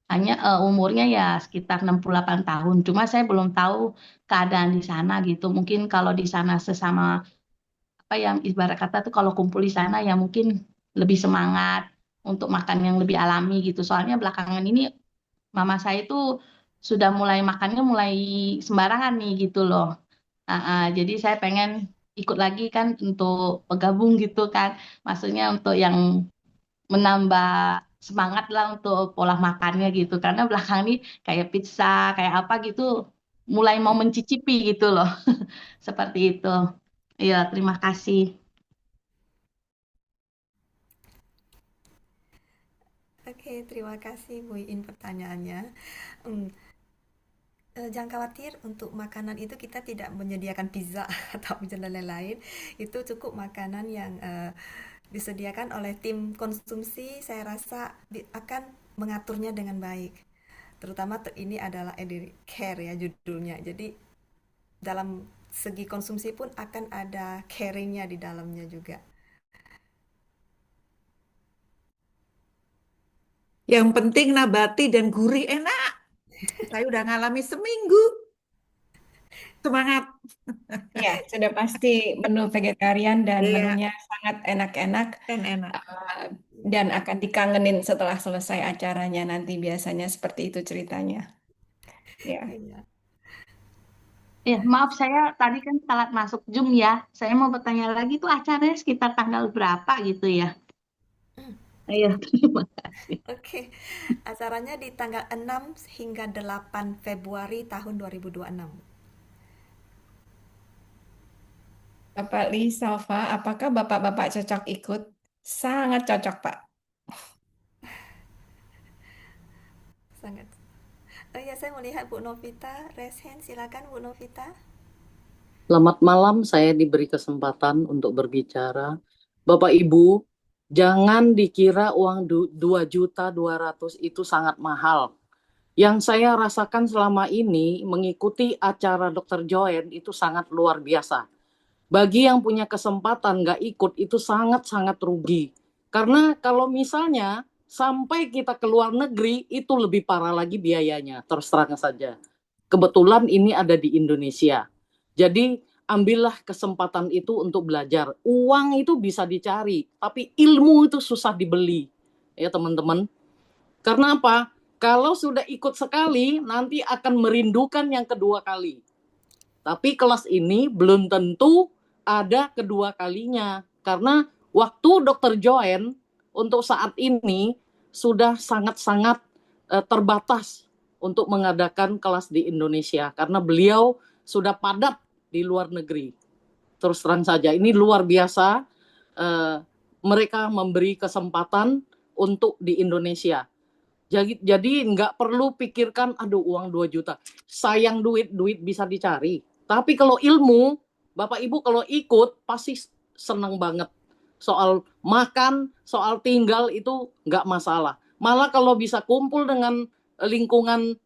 Hanya umurnya ya sekitar 68 tahun. Cuma saya belum tahu keadaan di sana gitu. Mungkin kalau di sana sesama apa yang ibarat kata tuh kalau kumpul di sana ya mungkin lebih semangat untuk makan yang lebih alami gitu. Soalnya belakangan ini mama saya itu sudah makannya mulai sembarangan nih gitu loh. Jadi saya pengen ikut lagi kan untuk bergabung gitu kan. Maksudnya untuk yang menambah semangat lah untuk pola makannya gitu. Karena belakangan ini kayak pizza, kayak apa gitu mulai mau mencicipi gitu loh. Seperti itu. Iya, terima kasih. Oke, terima kasih Bu Iin pertanyaannya. Jangan khawatir, untuk makanan itu kita tidak menyediakan pizza atau dan lain-lain. Itu cukup makanan yang disediakan oleh tim konsumsi. Saya rasa akan mengaturnya dengan baik. Terutama ini adalah elderly care ya judulnya. Jadi dalam segi konsumsi pun akan ada caringnya di dalamnya juga. Yang penting nabati dan gurih enak. Saya udah ngalami seminggu. Semangat. Ya, sudah pasti menu vegetarian dan Iya, menunya sangat enak-enak kan enak. Dan akan dikangenin setelah selesai acaranya nanti biasanya seperti itu ceritanya. Ya. Iya. Ya, maaf saya tadi kan telat masuk Zoom ya. Saya mau bertanya lagi tuh acaranya sekitar tanggal berapa gitu ya. Ayo, terima kasih. Oke, acaranya di tanggal 6 hingga 8 Februari tahun 2026. Bapak Lee Salva, apakah Bapak-Bapak cocok ikut? Sangat cocok, Pak. Sangat. Oh ya, saya melihat Bu Novita, raise hand, silakan Bu Novita. Selamat malam, saya diberi kesempatan untuk berbicara. Bapak Ibu, jangan dikira uang 2.200.000 itu sangat mahal. Yang saya rasakan selama ini mengikuti acara Dr. Joen itu sangat luar biasa. Bagi yang punya kesempatan nggak ikut itu sangat-sangat rugi. Karena kalau misalnya sampai kita ke luar negeri itu lebih parah lagi biayanya, terus terang saja. Kebetulan ini ada di Indonesia. Jadi ambillah kesempatan itu untuk belajar. Uang itu bisa dicari, tapi ilmu itu susah dibeli. Ya teman-teman. Karena apa? Kalau sudah ikut sekali, nanti akan merindukan yang kedua kali. Tapi kelas ini belum tentu ada kedua kalinya. Karena waktu Dr. Joen untuk saat ini sudah sangat-sangat terbatas untuk mengadakan kelas di Indonesia. Karena beliau sudah padat di luar negeri. Terus terang saja, ini luar biasa mereka memberi kesempatan untuk di Indonesia. Jadi nggak perlu pikirkan, aduh uang 2 juta. Sayang duit bisa dicari. Tapi kalau ilmu, Bapak Ibu kalau ikut pasti senang banget. Soal makan, soal tinggal itu nggak masalah. Malah kalau bisa kumpul dengan lingkungan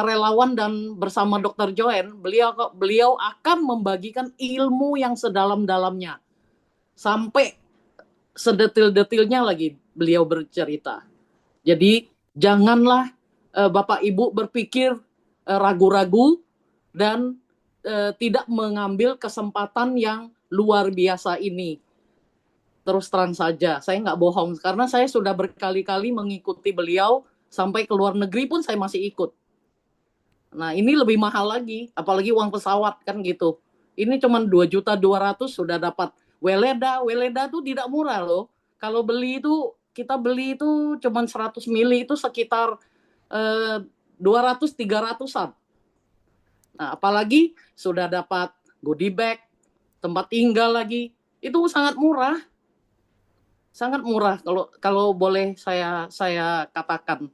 relawan dan bersama Dr. Joen, beliau akan membagikan ilmu yang sedalam-dalamnya. Sampai sedetil-detilnya lagi beliau bercerita. Jadi janganlah Bapak Ibu berpikir ragu-ragu dan tidak mengambil kesempatan yang luar biasa ini. Terus terang saja, saya nggak bohong karena saya sudah berkali-kali mengikuti beliau sampai ke luar negeri pun saya masih ikut. Nah ini lebih mahal lagi, apalagi uang pesawat kan gitu. Ini cuma 2.200.000 sudah dapat weleda tuh tidak murah loh. Kalau beli itu kita beli itu cuma 100 mili itu sekitar 200-300an. Nah, apalagi sudah dapat goodie bag, tempat tinggal lagi, itu sangat murah. Sangat murah kalau boleh saya katakan.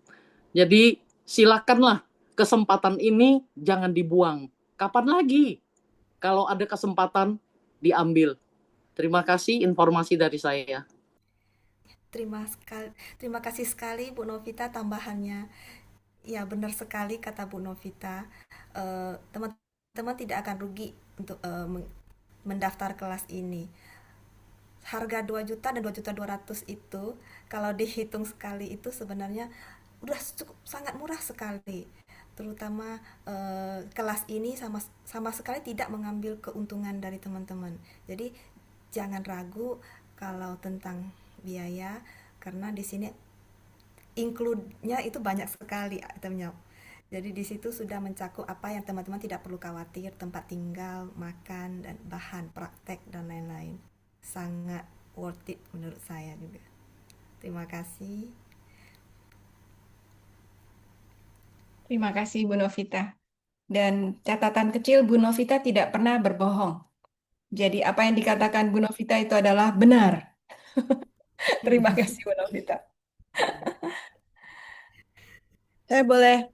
Jadi silakanlah kesempatan ini jangan dibuang. Kapan lagi? Kalau ada kesempatan diambil. Terima kasih informasi dari saya. Terima kasih sekali Bu Novita tambahannya. Ya benar sekali kata Bu Novita. Teman-teman tidak akan rugi untuk mendaftar kelas ini. Harga 2 juta dan 2.200.000 itu kalau dihitung sekali itu sebenarnya udah cukup sangat murah sekali. Terutama kelas ini sama sekali tidak mengambil keuntungan dari teman-teman. Jadi jangan ragu kalau tentang biaya karena di sini include-nya itu banyak sekali itemnya. Jadi di situ sudah mencakup apa yang teman-teman tidak perlu khawatir, tempat tinggal, makan, dan bahan praktek dan lain-lain. Sangat worth it menurut saya juga. Terima kasih. Terima kasih Bu Novita. Dan catatan kecil, Bu Novita tidak pernah berbohong. Jadi apa yang dikatakan Bu Novita itu adalah benar. Terima kasih Bu Novita. Saya boleh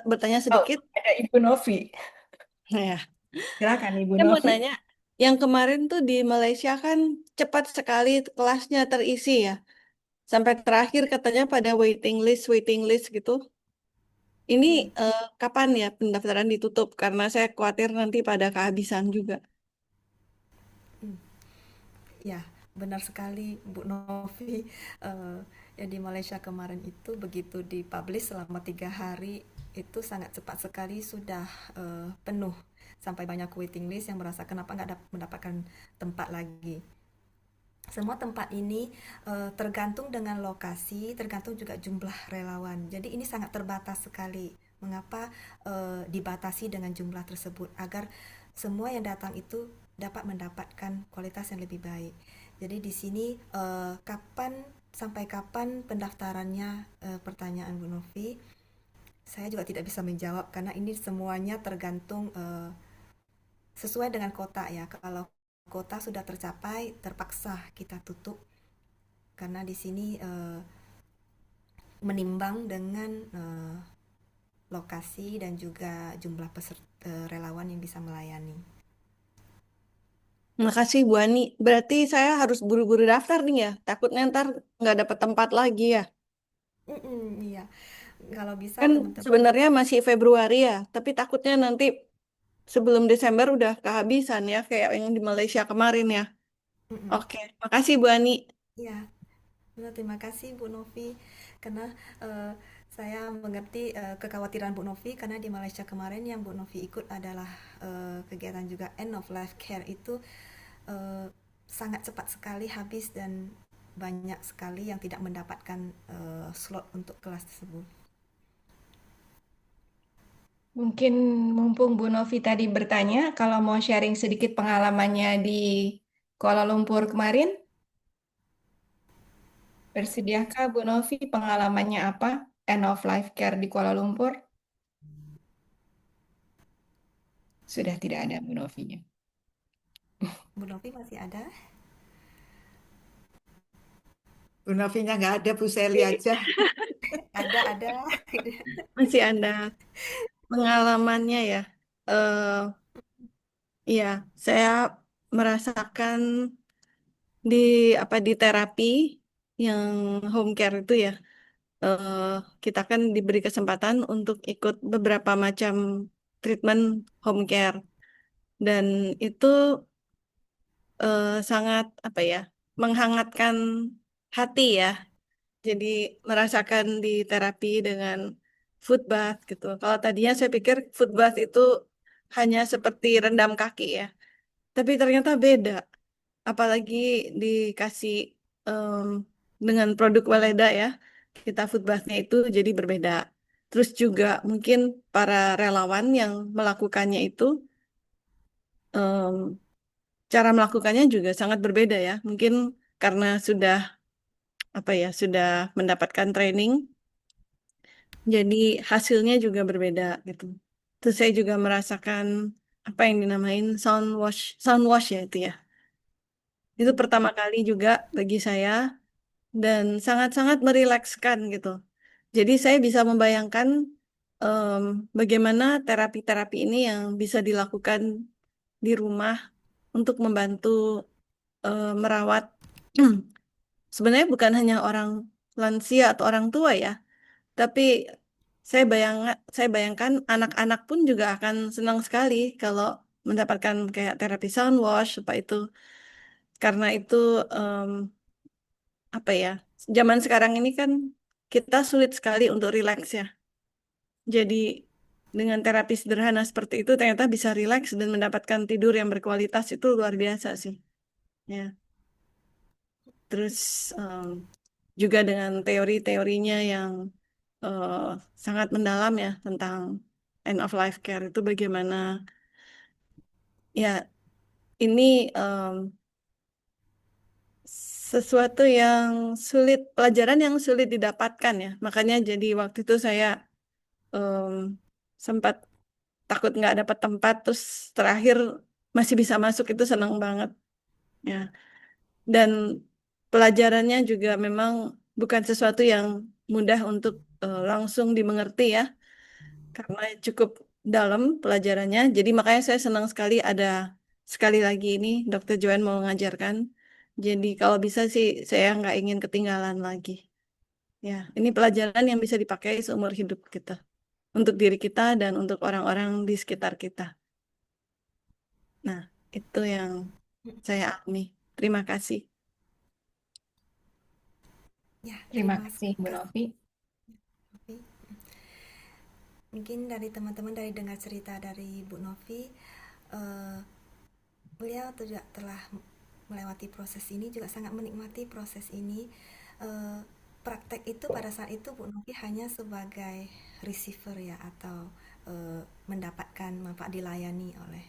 bertanya sedikit? Ada Ibu Novi. Ya. Silakan Ibu Saya mau Novi. nanya, yang kemarin tuh di Malaysia kan cepat sekali kelasnya terisi ya. Sampai terakhir katanya pada waiting list gitu. Ini kapan ya pendaftaran ditutup? Karena saya khawatir nanti pada kehabisan juga. Ya, benar sekali Bu Novi. Ya di Malaysia kemarin itu begitu dipublish selama 3 hari itu sangat cepat sekali sudah penuh sampai banyak waiting list yang merasa kenapa nggak mendapatkan tempat lagi. Semua tempat ini tergantung dengan lokasi, tergantung juga jumlah relawan. Jadi ini sangat terbatas sekali. Mengapa dibatasi dengan jumlah tersebut agar semua yang datang itu dapat mendapatkan kualitas yang lebih baik. Jadi di sini sampai kapan pendaftarannya, pertanyaan Bu Novi. Saya juga tidak bisa menjawab karena ini semuanya tergantung sesuai dengan kota ya. Kalau kota sudah tercapai, terpaksa kita tutup karena di sini menimbang dengan lokasi dan juga jumlah peserta relawan yang bisa melayani. Makasih Bu Ani. Berarti saya harus buru-buru daftar nih ya. Takutnya ntar nggak dapat tempat lagi ya. Iya, kalau bisa Kan teman-teman. sebenarnya masih Februari ya, tapi takutnya nanti sebelum Desember udah kehabisan ya, kayak yang di Malaysia kemarin ya. Oke, makasih Bu Ani. Ya, benar, terima kasih Bu Novi karena eh, saya mengerti kekhawatiran Bu Novi karena di Malaysia kemarin yang Bu Novi ikut adalah kegiatan juga end of life care itu eh, sangat cepat sekali habis dan banyak sekali yang tidak mendapatkan slot untuk kelas tersebut. Mungkin mumpung Bu Novi tadi bertanya, kalau mau sharing sedikit pengalamannya di Kuala Lumpur kemarin, bersediakah Bu Novi pengalamannya apa? End of life care di Kuala Lumpur? Sudah tidak ada Bu Novinya. Bu Novi masih ada? Bu Novinya nggak ada, Bu Seli aja. Ada. Masih ada pengalamannya ya. Iya, saya merasakan di di terapi yang home care itu ya. eh, Kita kan diberi kesempatan untuk ikut beberapa macam treatment home care dan itu sangat menghangatkan hati ya. Jadi merasakan di terapi dengan foot bath gitu. Kalau tadinya saya pikir foot bath itu hanya seperti rendam kaki ya, tapi ternyata beda. Apalagi dikasih em, dengan produk Weleda ya, kita food bathnya itu jadi berbeda. Terus juga mungkin para relawan yang melakukannya itu em, cara melakukannya juga sangat berbeda ya. Mungkin karena sudah sudah mendapatkan training, jadi hasilnya juga berbeda gitu. Terus saya juga merasakan apa yang dinamain sound wash ya itu ya. Itu pertama kali juga bagi saya dan sangat-sangat merilekskan gitu. Jadi saya bisa membayangkan em, bagaimana terapi-terapi ini yang bisa dilakukan di rumah untuk membantu merawat sebenarnya bukan hanya orang lansia atau orang tua ya, tapi saya bayangkan anak-anak pun juga akan senang sekali kalau mendapatkan kayak terapi sound wash apa itu karena itu em, zaman sekarang ini kan kita sulit sekali untuk rileks ya. Jadi dengan terapi sederhana seperti itu ternyata bisa rileks dan mendapatkan tidur yang berkualitas itu luar biasa sih. Ya. Terus juga dengan teori-teorinya yang eh, sangat mendalam ya tentang end of life care itu bagaimana ya ini sesuatu yang sulit, pelajaran yang sulit didapatkan ya. Makanya jadi waktu itu saya em, sempat takut nggak dapat tempat, terus terakhir masih bisa masuk itu senang banget ya. Dan pelajarannya juga memang bukan sesuatu yang mudah untuk langsung dimengerti ya, karena cukup dalam pelajarannya. Jadi makanya saya senang sekali ada sekali lagi ini Dokter Joan mau mengajarkan. Jadi kalau bisa sih saya nggak ingin ketinggalan lagi. Ya, ini pelajaran yang bisa dipakai seumur hidup kita untuk diri kita dan untuk orang-orang di sekitar kita. Nah, itu yang saya alami. Terima kasih. Ya, Terima kasih Bu Novi. Novi. Mungkin dari teman-teman dari dengar cerita dari Bu Novi, beliau juga telah melewati proses ini, juga sangat menikmati proses ini. Praktek itu pada saat itu Bu Novi hanya sebagai receiver ya, atau mendapatkan manfaat dilayani oleh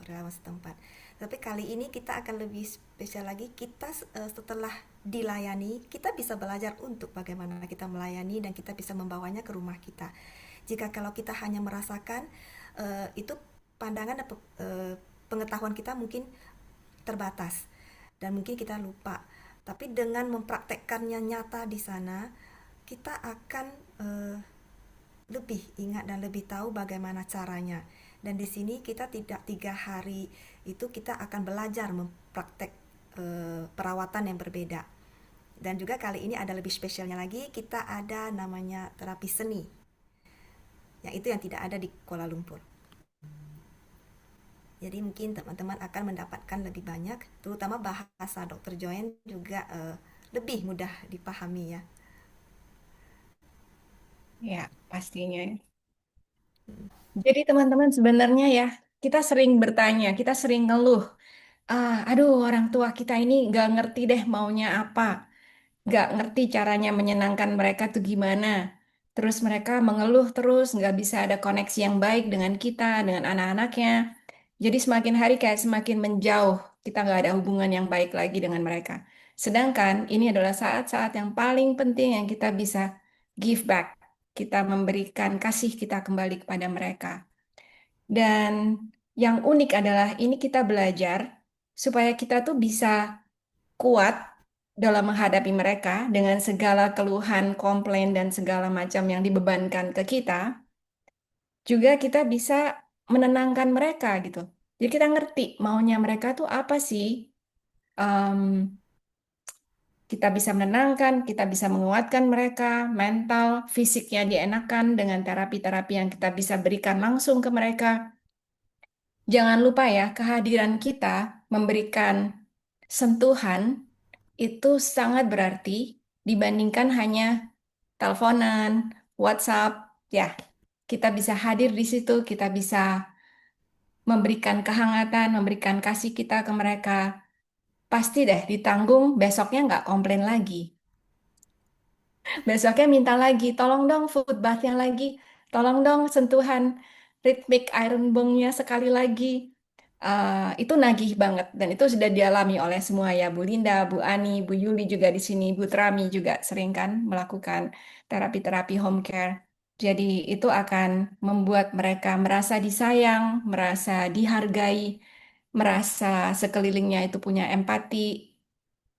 relawan setempat. Tapi kali ini kita akan lebih spesial lagi. Kita setelah dilayani, kita bisa belajar untuk bagaimana kita melayani dan kita bisa membawanya ke rumah kita. Jika kalau kita hanya merasakan itu pandangan pengetahuan kita mungkin terbatas dan mungkin kita lupa. Tapi dengan mempraktekkannya nyata di sana, kita akan lebih ingat dan lebih tahu bagaimana caranya. Dan di sini kita tidak 3 hari itu kita akan belajar mempraktek perawatan yang berbeda. Dan juga kali ini ada lebih spesialnya lagi, kita ada namanya terapi seni. Yang itu yang tidak ada di Kuala Lumpur. Jadi mungkin teman-teman akan mendapatkan lebih banyak, terutama bahasa Dr. Joanne juga lebih mudah dipahami ya. Ya, pastinya. Jadi teman-teman sebenarnya ya, kita sering bertanya, kita sering ngeluh. Aduh, orang tua kita ini nggak ngerti deh maunya apa. Nggak ngerti caranya menyenangkan mereka tuh gimana. Terus mereka mengeluh terus, nggak bisa ada koneksi yang baik dengan kita, dengan anak-anaknya. Jadi semakin hari kayak semakin menjauh, kita nggak ada hubungan yang baik lagi dengan mereka. Sedangkan ini adalah saat-saat yang paling penting yang kita bisa give back. Kita memberikan kasih kita kembali kepada mereka. Dan yang unik adalah ini kita belajar supaya kita tuh bisa kuat dalam menghadapi mereka dengan segala keluhan, komplain, dan segala macam yang dibebankan ke kita. Juga kita bisa menenangkan mereka gitu. Jadi kita ngerti maunya mereka tuh apa sih. Em, kita bisa menenangkan, kita bisa menguatkan mereka, mental, fisiknya dienakan dengan terapi-terapi yang kita bisa berikan langsung ke mereka. Jangan lupa ya, kehadiran kita memberikan sentuhan itu sangat berarti dibandingkan hanya teleponan, WhatsApp. Ya, kita bisa hadir di situ, kita bisa memberikan kehangatan, memberikan kasih kita ke mereka. Pasti deh ditanggung, besoknya nggak komplain lagi. Besoknya minta lagi, tolong dong food bathnya lagi, tolong dong sentuhan ritmik iron bongnya sekali lagi. Itu nagih banget dan itu sudah dialami oleh semua ya Bu Linda, Bu Ani, Bu Yuli juga di sini, Bu Trami juga sering kan melakukan terapi-terapi home care. Jadi itu akan membuat mereka merasa disayang, merasa dihargai, merasa sekelilingnya itu punya empati.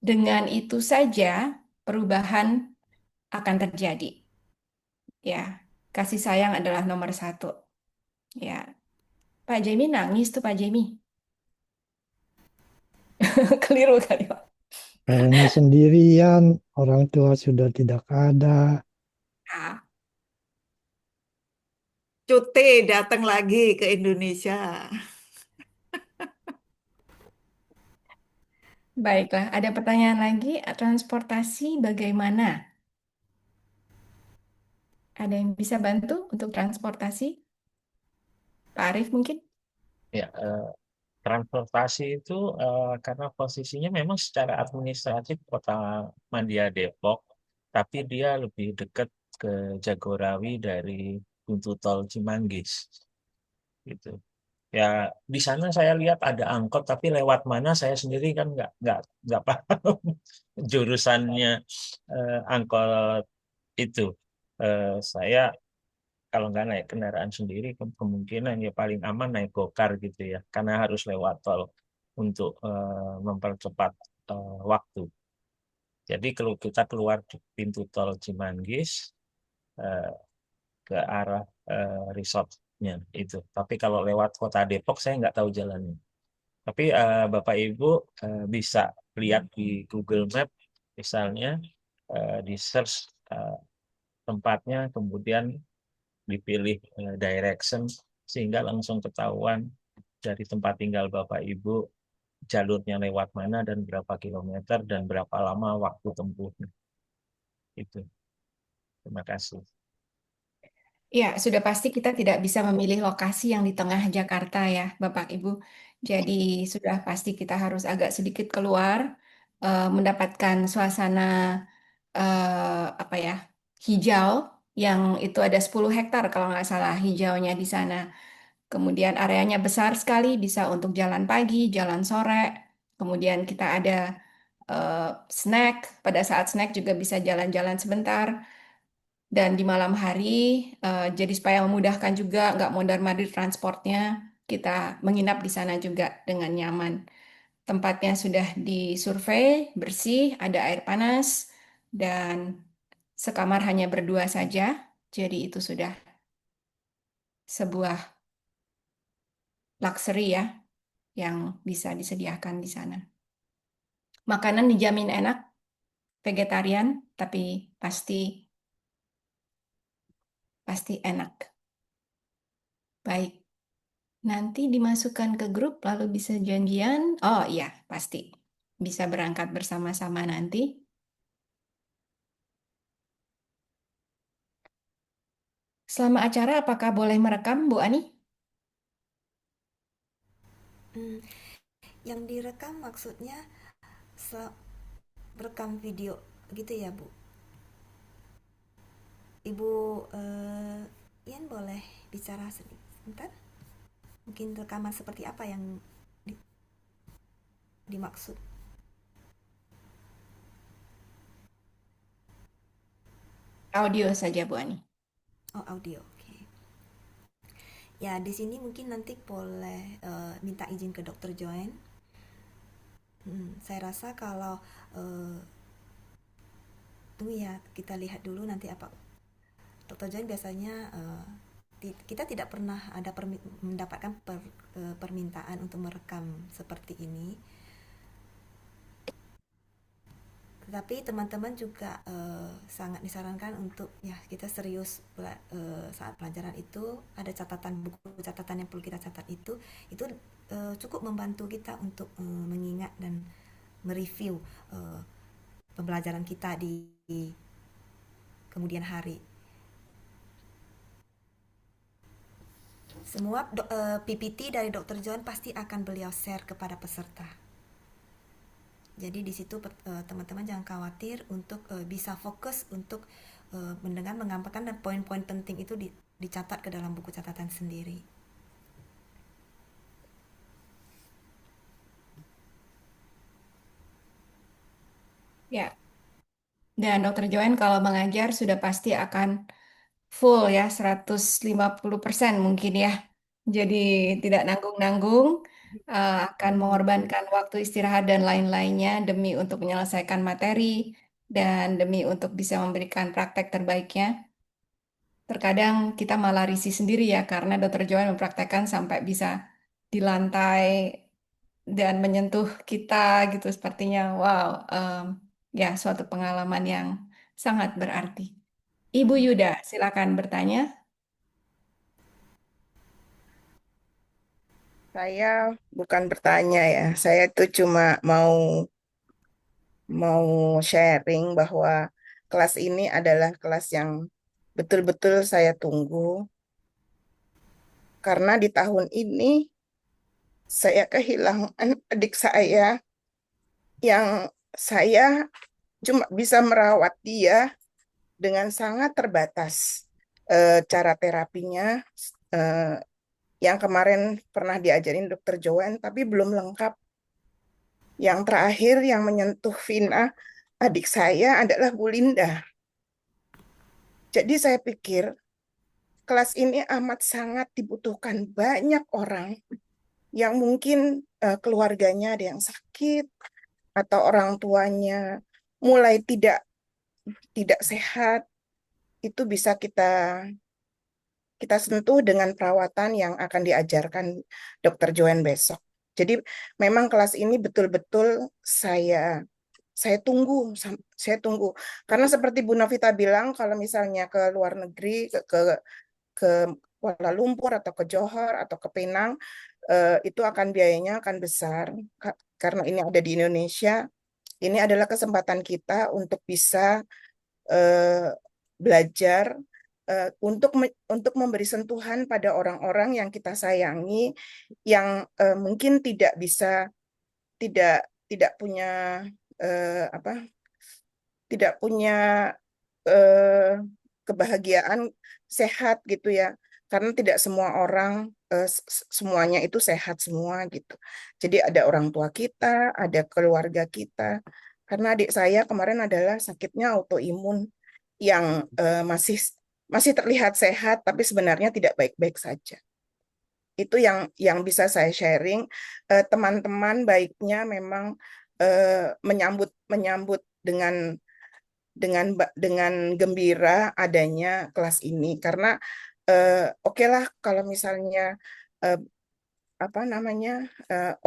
Dengan itu saja perubahan akan terjadi. Ya, kasih sayang adalah nomor satu. Ya, Pak Jamie nangis tuh Pak Jamie. Keliru kali Pak. Karena sendirian, orang tua sudah tidak ada. Ah, Cuti datang lagi ke Indonesia. baiklah, ada pertanyaan lagi. Transportasi bagaimana? Ada yang bisa bantu untuk transportasi? Pak Arief mungkin? Ya, transportasi itu karena posisinya memang secara administratif Kota Mandya Depok, tapi dia lebih dekat ke Jagorawi dari pintu tol Cimanggis, gitu. Ya, di sana saya lihat ada angkot, tapi lewat mana saya sendiri kan nggak paham jurusannya angkot itu. Saya kalau nggak naik kendaraan sendiri, kemungkinan ya paling aman naik gokar gitu ya, karena harus lewat tol untuk mempercepat waktu. Jadi kalau kita keluar di pintu tol Cimanggis eh, ke arah resortnya itu. Tapi kalau lewat kota Depok saya nggak tahu jalannya. Tapi Bapak Ibu bisa lihat di Google Map misalnya, di search tempatnya, kemudian dipilih direction sehingga langsung ketahuan dari tempat tinggal Bapak Ibu jalurnya lewat mana dan berapa kilometer dan berapa lama waktu tempuhnya. Itu. Terima kasih. Ya, sudah pasti kita tidak bisa memilih lokasi yang di tengah Jakarta ya, Bapak Ibu. Jadi sudah pasti kita harus agak sedikit keluar, mendapatkan suasana apa ya, hijau yang itu ada 10 hektar kalau nggak salah hijaunya di sana. Kemudian areanya besar sekali, bisa untuk jalan pagi, jalan sore. Kemudian kita ada eh, snack, pada saat snack juga bisa jalan-jalan sebentar. Dan di malam hari, jadi supaya memudahkan juga, nggak mondar-mandir transportnya, kita menginap di sana juga dengan nyaman. Tempatnya sudah disurvei, bersih, ada air panas, dan sekamar hanya berdua saja. Jadi itu sudah sebuah luxury ya yang bisa disediakan di sana. Makanan dijamin enak, vegetarian, tapi pasti enak. Baik, nanti dimasukkan ke grup lalu bisa janjian. Oh iya, pasti bisa berangkat bersama-sama nanti. Selama acara apakah boleh merekam, Bu Ani? Hmm, yang direkam maksudnya rekam video gitu ya, Bu? Ibu Ian boleh bicara sebentar? Mungkin rekaman seperti apa yang dimaksud? Audio saja, Bu Ani. Oh, audio. Oke. Ya, di sini mungkin nanti boleh minta izin ke Dokter Joanne. Saya rasa kalau tunggu ya, kita lihat dulu nanti apa. Dokter Joanne biasanya kita tidak pernah ada mendapatkan permintaan untuk merekam seperti ini. Tetapi teman-teman juga sangat disarankan untuk ya kita serius saat pelajaran itu ada buku catatan yang perlu kita catat itu cukup membantu kita untuk mengingat dan mereview pembelajaran kita di kemudian hari. Semua PPT dari Dr. John pasti akan beliau share kepada peserta. Jadi di situ teman-teman jangan khawatir untuk bisa fokus untuk mendengar, mengamalkan, dan poin-poin penting itu dicatat ke dalam buku catatan sendiri. Ya. Dan Dokter Joanne kalau mengajar sudah pasti akan full ya, 150% mungkin ya. Jadi tidak nanggung-nanggung, akan mengorbankan waktu istirahat dan lain-lainnya demi untuk menyelesaikan materi dan demi untuk bisa memberikan praktek terbaiknya. Terkadang kita malah risih sendiri ya, karena Dokter Joanne mempraktekkan sampai bisa di lantai dan menyentuh kita gitu. Sepertinya, wow, ya suatu pengalaman yang sangat berarti. Ibu Yuda, silakan bertanya. Saya bukan bertanya ya, saya itu cuma mau sharing bahwa kelas ini adalah kelas yang betul-betul saya tunggu karena di tahun ini saya kehilangan adik saya yang saya cuma bisa merawat dia dengan sangat terbatas cara terapinya yang kemarin pernah diajarin Dokter Joanne tapi belum lengkap. Yang terakhir yang menyentuh Vina, adik saya adalah Bu Linda. Jadi saya pikir kelas ini amat sangat dibutuhkan banyak orang yang mungkin keluarganya ada yang sakit atau orang tuanya mulai tidak sehat, itu bisa kita sentuh dengan perawatan yang akan diajarkan Dokter Joanne besok. Jadi memang kelas ini betul-betul saya tunggu, karena seperti Bu Novita bilang, kalau misalnya ke luar negeri, ke Kuala Lumpur atau ke Johor atau ke Penang, itu akan biayanya akan besar. Karena ini ada di Indonesia, ini adalah kesempatan kita untuk bisa belajar untuk memberi sentuhan pada orang-orang yang kita sayangi, yang mungkin tidak punya tidak punya kebahagiaan sehat gitu ya, karena tidak semua orang semuanya itu sehat semua gitu. Jadi ada orang tua kita, ada keluarga kita. Karena adik saya kemarin adalah sakitnya autoimun yang masih terlihat sehat, tapi sebenarnya tidak baik-baik saja. Itu yang bisa saya sharing. Teman-teman baiknya memang menyambut menyambut dengan gembira adanya kelas ini karena oke lah kalau misalnya eh, apa namanya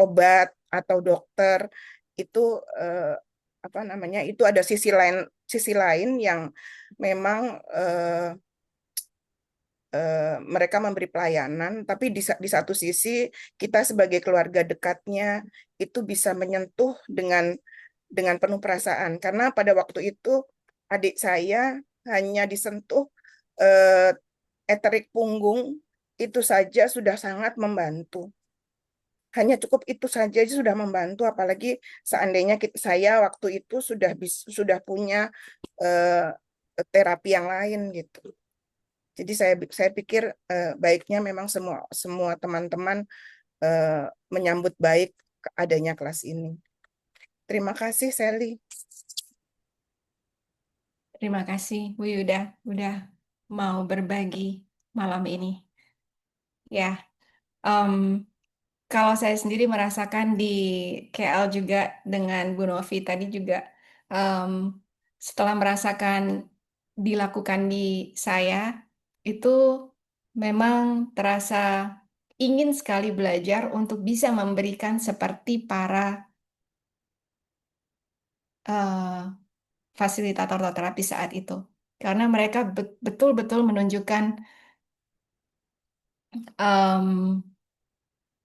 obat atau dokter itu eh, apa namanya itu ada sisi lain yang memang mereka memberi pelayanan, tapi di satu sisi kita sebagai keluarga dekatnya itu bisa menyentuh dengan penuh perasaan. Karena pada waktu itu adik saya hanya disentuh eh, eterik punggung itu saja sudah sangat membantu. Hanya cukup itu saja sudah membantu, apalagi seandainya saya waktu itu sudah punya eh, terapi yang lain gitu. Jadi saya pikir baiknya memang semua semua teman-teman eh, menyambut baik adanya kelas ini. Terima kasih, Sally. Terima kasih Bu Yuda udah mau berbagi malam ini. Ya, em, kalau saya sendiri merasakan di KL juga dengan Bu Novi tadi juga, em, setelah merasakan dilakukan di saya, itu memang terasa ingin sekali belajar untuk bisa memberikan seperti para eh, fasilitator atau terapis saat itu. Karena mereka betul-betul menunjukkan em,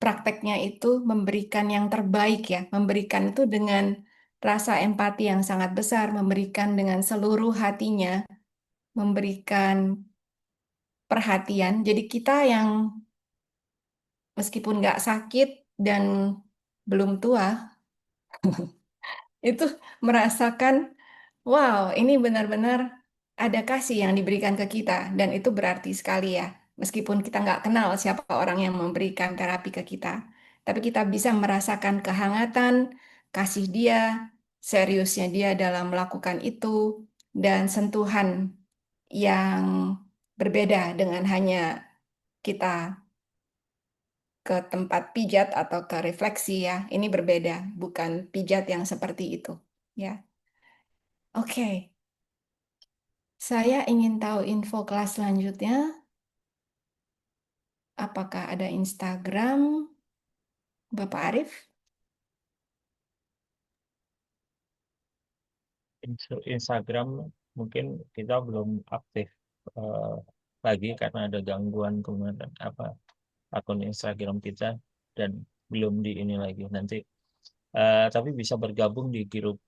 prakteknya itu memberikan yang terbaik ya, memberikan itu dengan rasa empati yang sangat besar, memberikan dengan seluruh hatinya, memberikan perhatian. Jadi kita yang meskipun nggak sakit dan belum tua, itu merasakan, wow, ini benar-benar ada kasih yang diberikan ke kita, dan itu berarti sekali ya. Meskipun kita nggak kenal siapa orang yang memberikan terapi ke kita, tapi kita bisa merasakan kehangatan, kasih dia, seriusnya dia dalam melakukan itu, dan sentuhan yang berbeda dengan hanya kita ke tempat pijat atau ke refleksi ya. Ini berbeda, bukan pijat yang seperti itu. Ya, oke. Saya ingin tahu info kelas selanjutnya. Apakah ada Instagram, Bapak Arif? Instagram mungkin kita belum aktif eh, lagi karena ada gangguan kemarin akun Instagram kita dan belum di ini lagi nanti. Tapi bisa bergabung di grup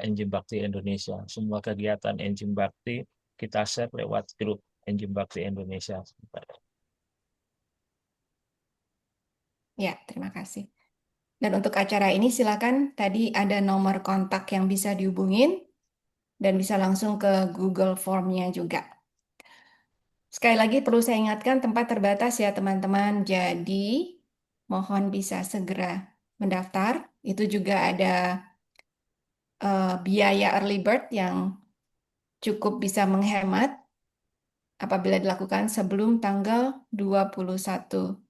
Enzim Bakti Indonesia. Semua kegiatan Enzim Bakti kita share lewat grup Enzim Bakti Indonesia. Ya, terima kasih. Dan untuk acara ini silakan tadi ada nomor kontak yang bisa dihubungin dan bisa langsung ke Google Form-nya juga. Sekali lagi perlu saya ingatkan tempat terbatas ya teman-teman. Jadi mohon bisa segera mendaftar. Itu juga ada biaya early bird yang cukup bisa menghemat apabila dilakukan sebelum tanggal 21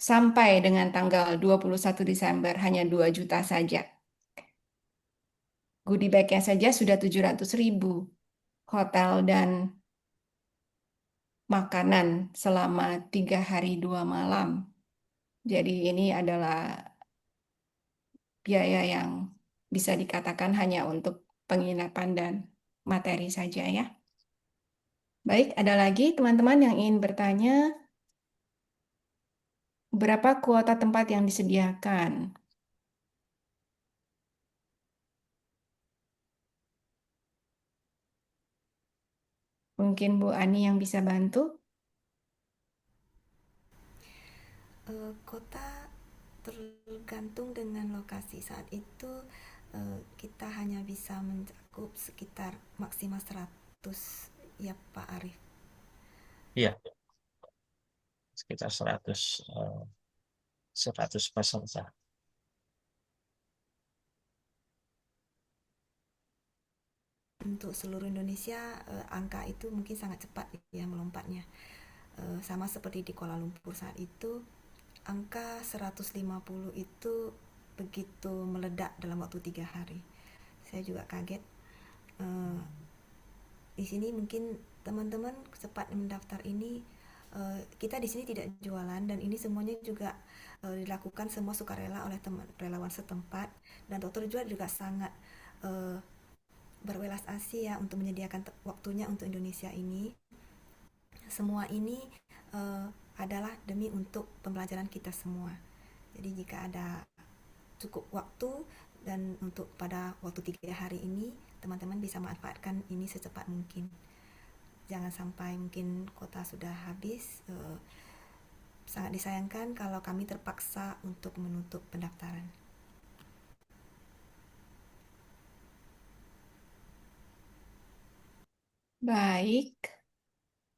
sampai dengan tanggal 21 Desember hanya 2 juta saja. Goodie bag-nya saja sudah 700.000. Hotel dan makanan selama 3 hari 2 malam. Jadi ini adalah biaya yang bisa dikatakan hanya untuk penginapan dan materi saja ya. Baik, ada lagi teman-teman yang ingin bertanya, berapa kuota tempat yang disediakan? Mungkin Bu Ani yang bisa bantu? Kota tergantung dengan lokasi. Saat itu kita hanya bisa mencakup sekitar maksimal 100 ya Pak Arif. Iya, sekitar 100 peserta. Untuk seluruh Indonesia angka itu mungkin sangat cepat ya melompatnya. Sama seperti di Kuala Lumpur saat itu angka 150 itu begitu meledak dalam waktu 3 hari. Saya juga kaget. Di sini mungkin teman-teman cepat mendaftar ini. Kita di sini tidak jualan dan ini semuanya juga dilakukan semua sukarela oleh teman relawan setempat, dan dokter juga sangat berwelas asih ya untuk menyediakan waktunya untuk Indonesia ini. Semua ini adalah demi untuk pembelajaran kita semua. Jadi jika ada cukup waktu dan untuk pada waktu 3 hari ini, teman-teman bisa manfaatkan ini secepat mungkin. Jangan sampai mungkin kuota sudah habis. Sangat disayangkan kalau kami terpaksa untuk menutup pendaftaran. Baik,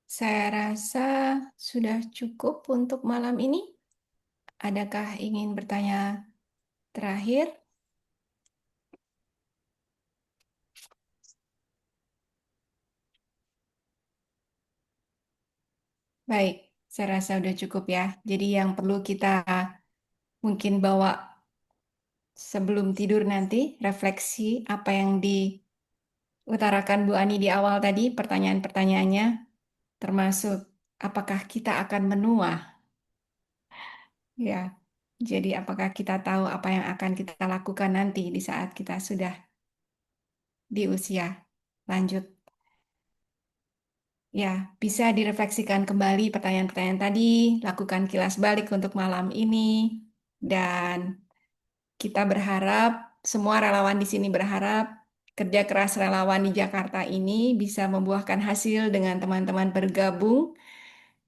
saya rasa sudah cukup untuk malam ini. Adakah ingin bertanya terakhir? Baik, saya rasa sudah cukup ya. Jadi yang perlu kita mungkin bawa sebelum tidur nanti, refleksi apa yang diutarakan Bu Ani di awal tadi, pertanyaan-pertanyaannya, termasuk apakah kita akan menua? Ya, jadi apakah kita tahu apa yang akan kita lakukan nanti di saat kita sudah di usia lanjut? Ya, bisa direfleksikan kembali pertanyaan-pertanyaan tadi, lakukan kilas balik untuk malam ini, dan kita berharap, semua relawan di sini berharap, kerja keras relawan di Jakarta ini bisa membuahkan hasil dengan teman-teman bergabung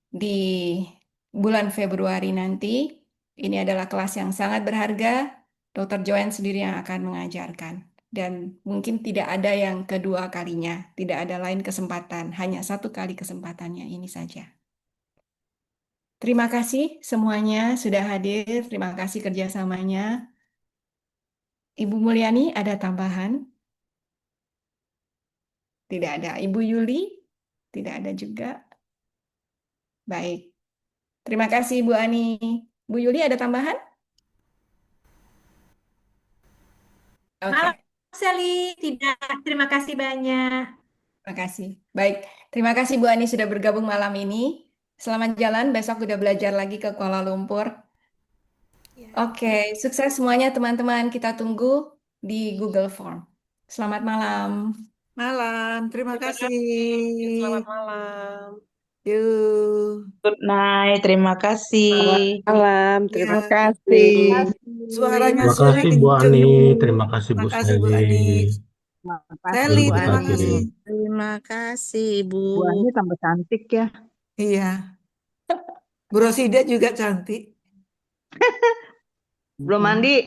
di bulan Februari nanti. Ini adalah kelas yang sangat berharga, Dr. Joanne sendiri yang akan mengajarkan. Dan mungkin tidak ada yang kedua kalinya, tidak ada lain kesempatan, hanya satu kali kesempatannya ini saja. Terima kasih semuanya sudah hadir, terima kasih kerjasamanya. Ibu Mulyani ada tambahan? Tidak ada. Ibu Yuli? Tidak ada juga. Baik. Terima kasih Bu Ani. Bu Yuli ada tambahan? Oke. Maaf, Sally, tidak. Terima kasih banyak. Terima kasih. Baik, terima kasih Bu Ani sudah bergabung malam ini. Selamat jalan, besok udah belajar lagi ke Kuala Lumpur. Oke, sukses semuanya teman-teman. Kita tunggu di Google Form. Selamat malam. Malam, terima kasih. Selamat malam. Yuk. Good night, terima kasih. Malam, Ya, terima kasih. suaranya Terima Sally kasih Bu kenceng. Ani, terima kasih Bu Terima kasih Bu Ani. Sally. Terima kasih, Sally, Bu terima Ani. kasih. Terima kasih, Bu. Bu Ani tambah cantik ya. Iya. Bu Rosida juga cantik. Belum mandi.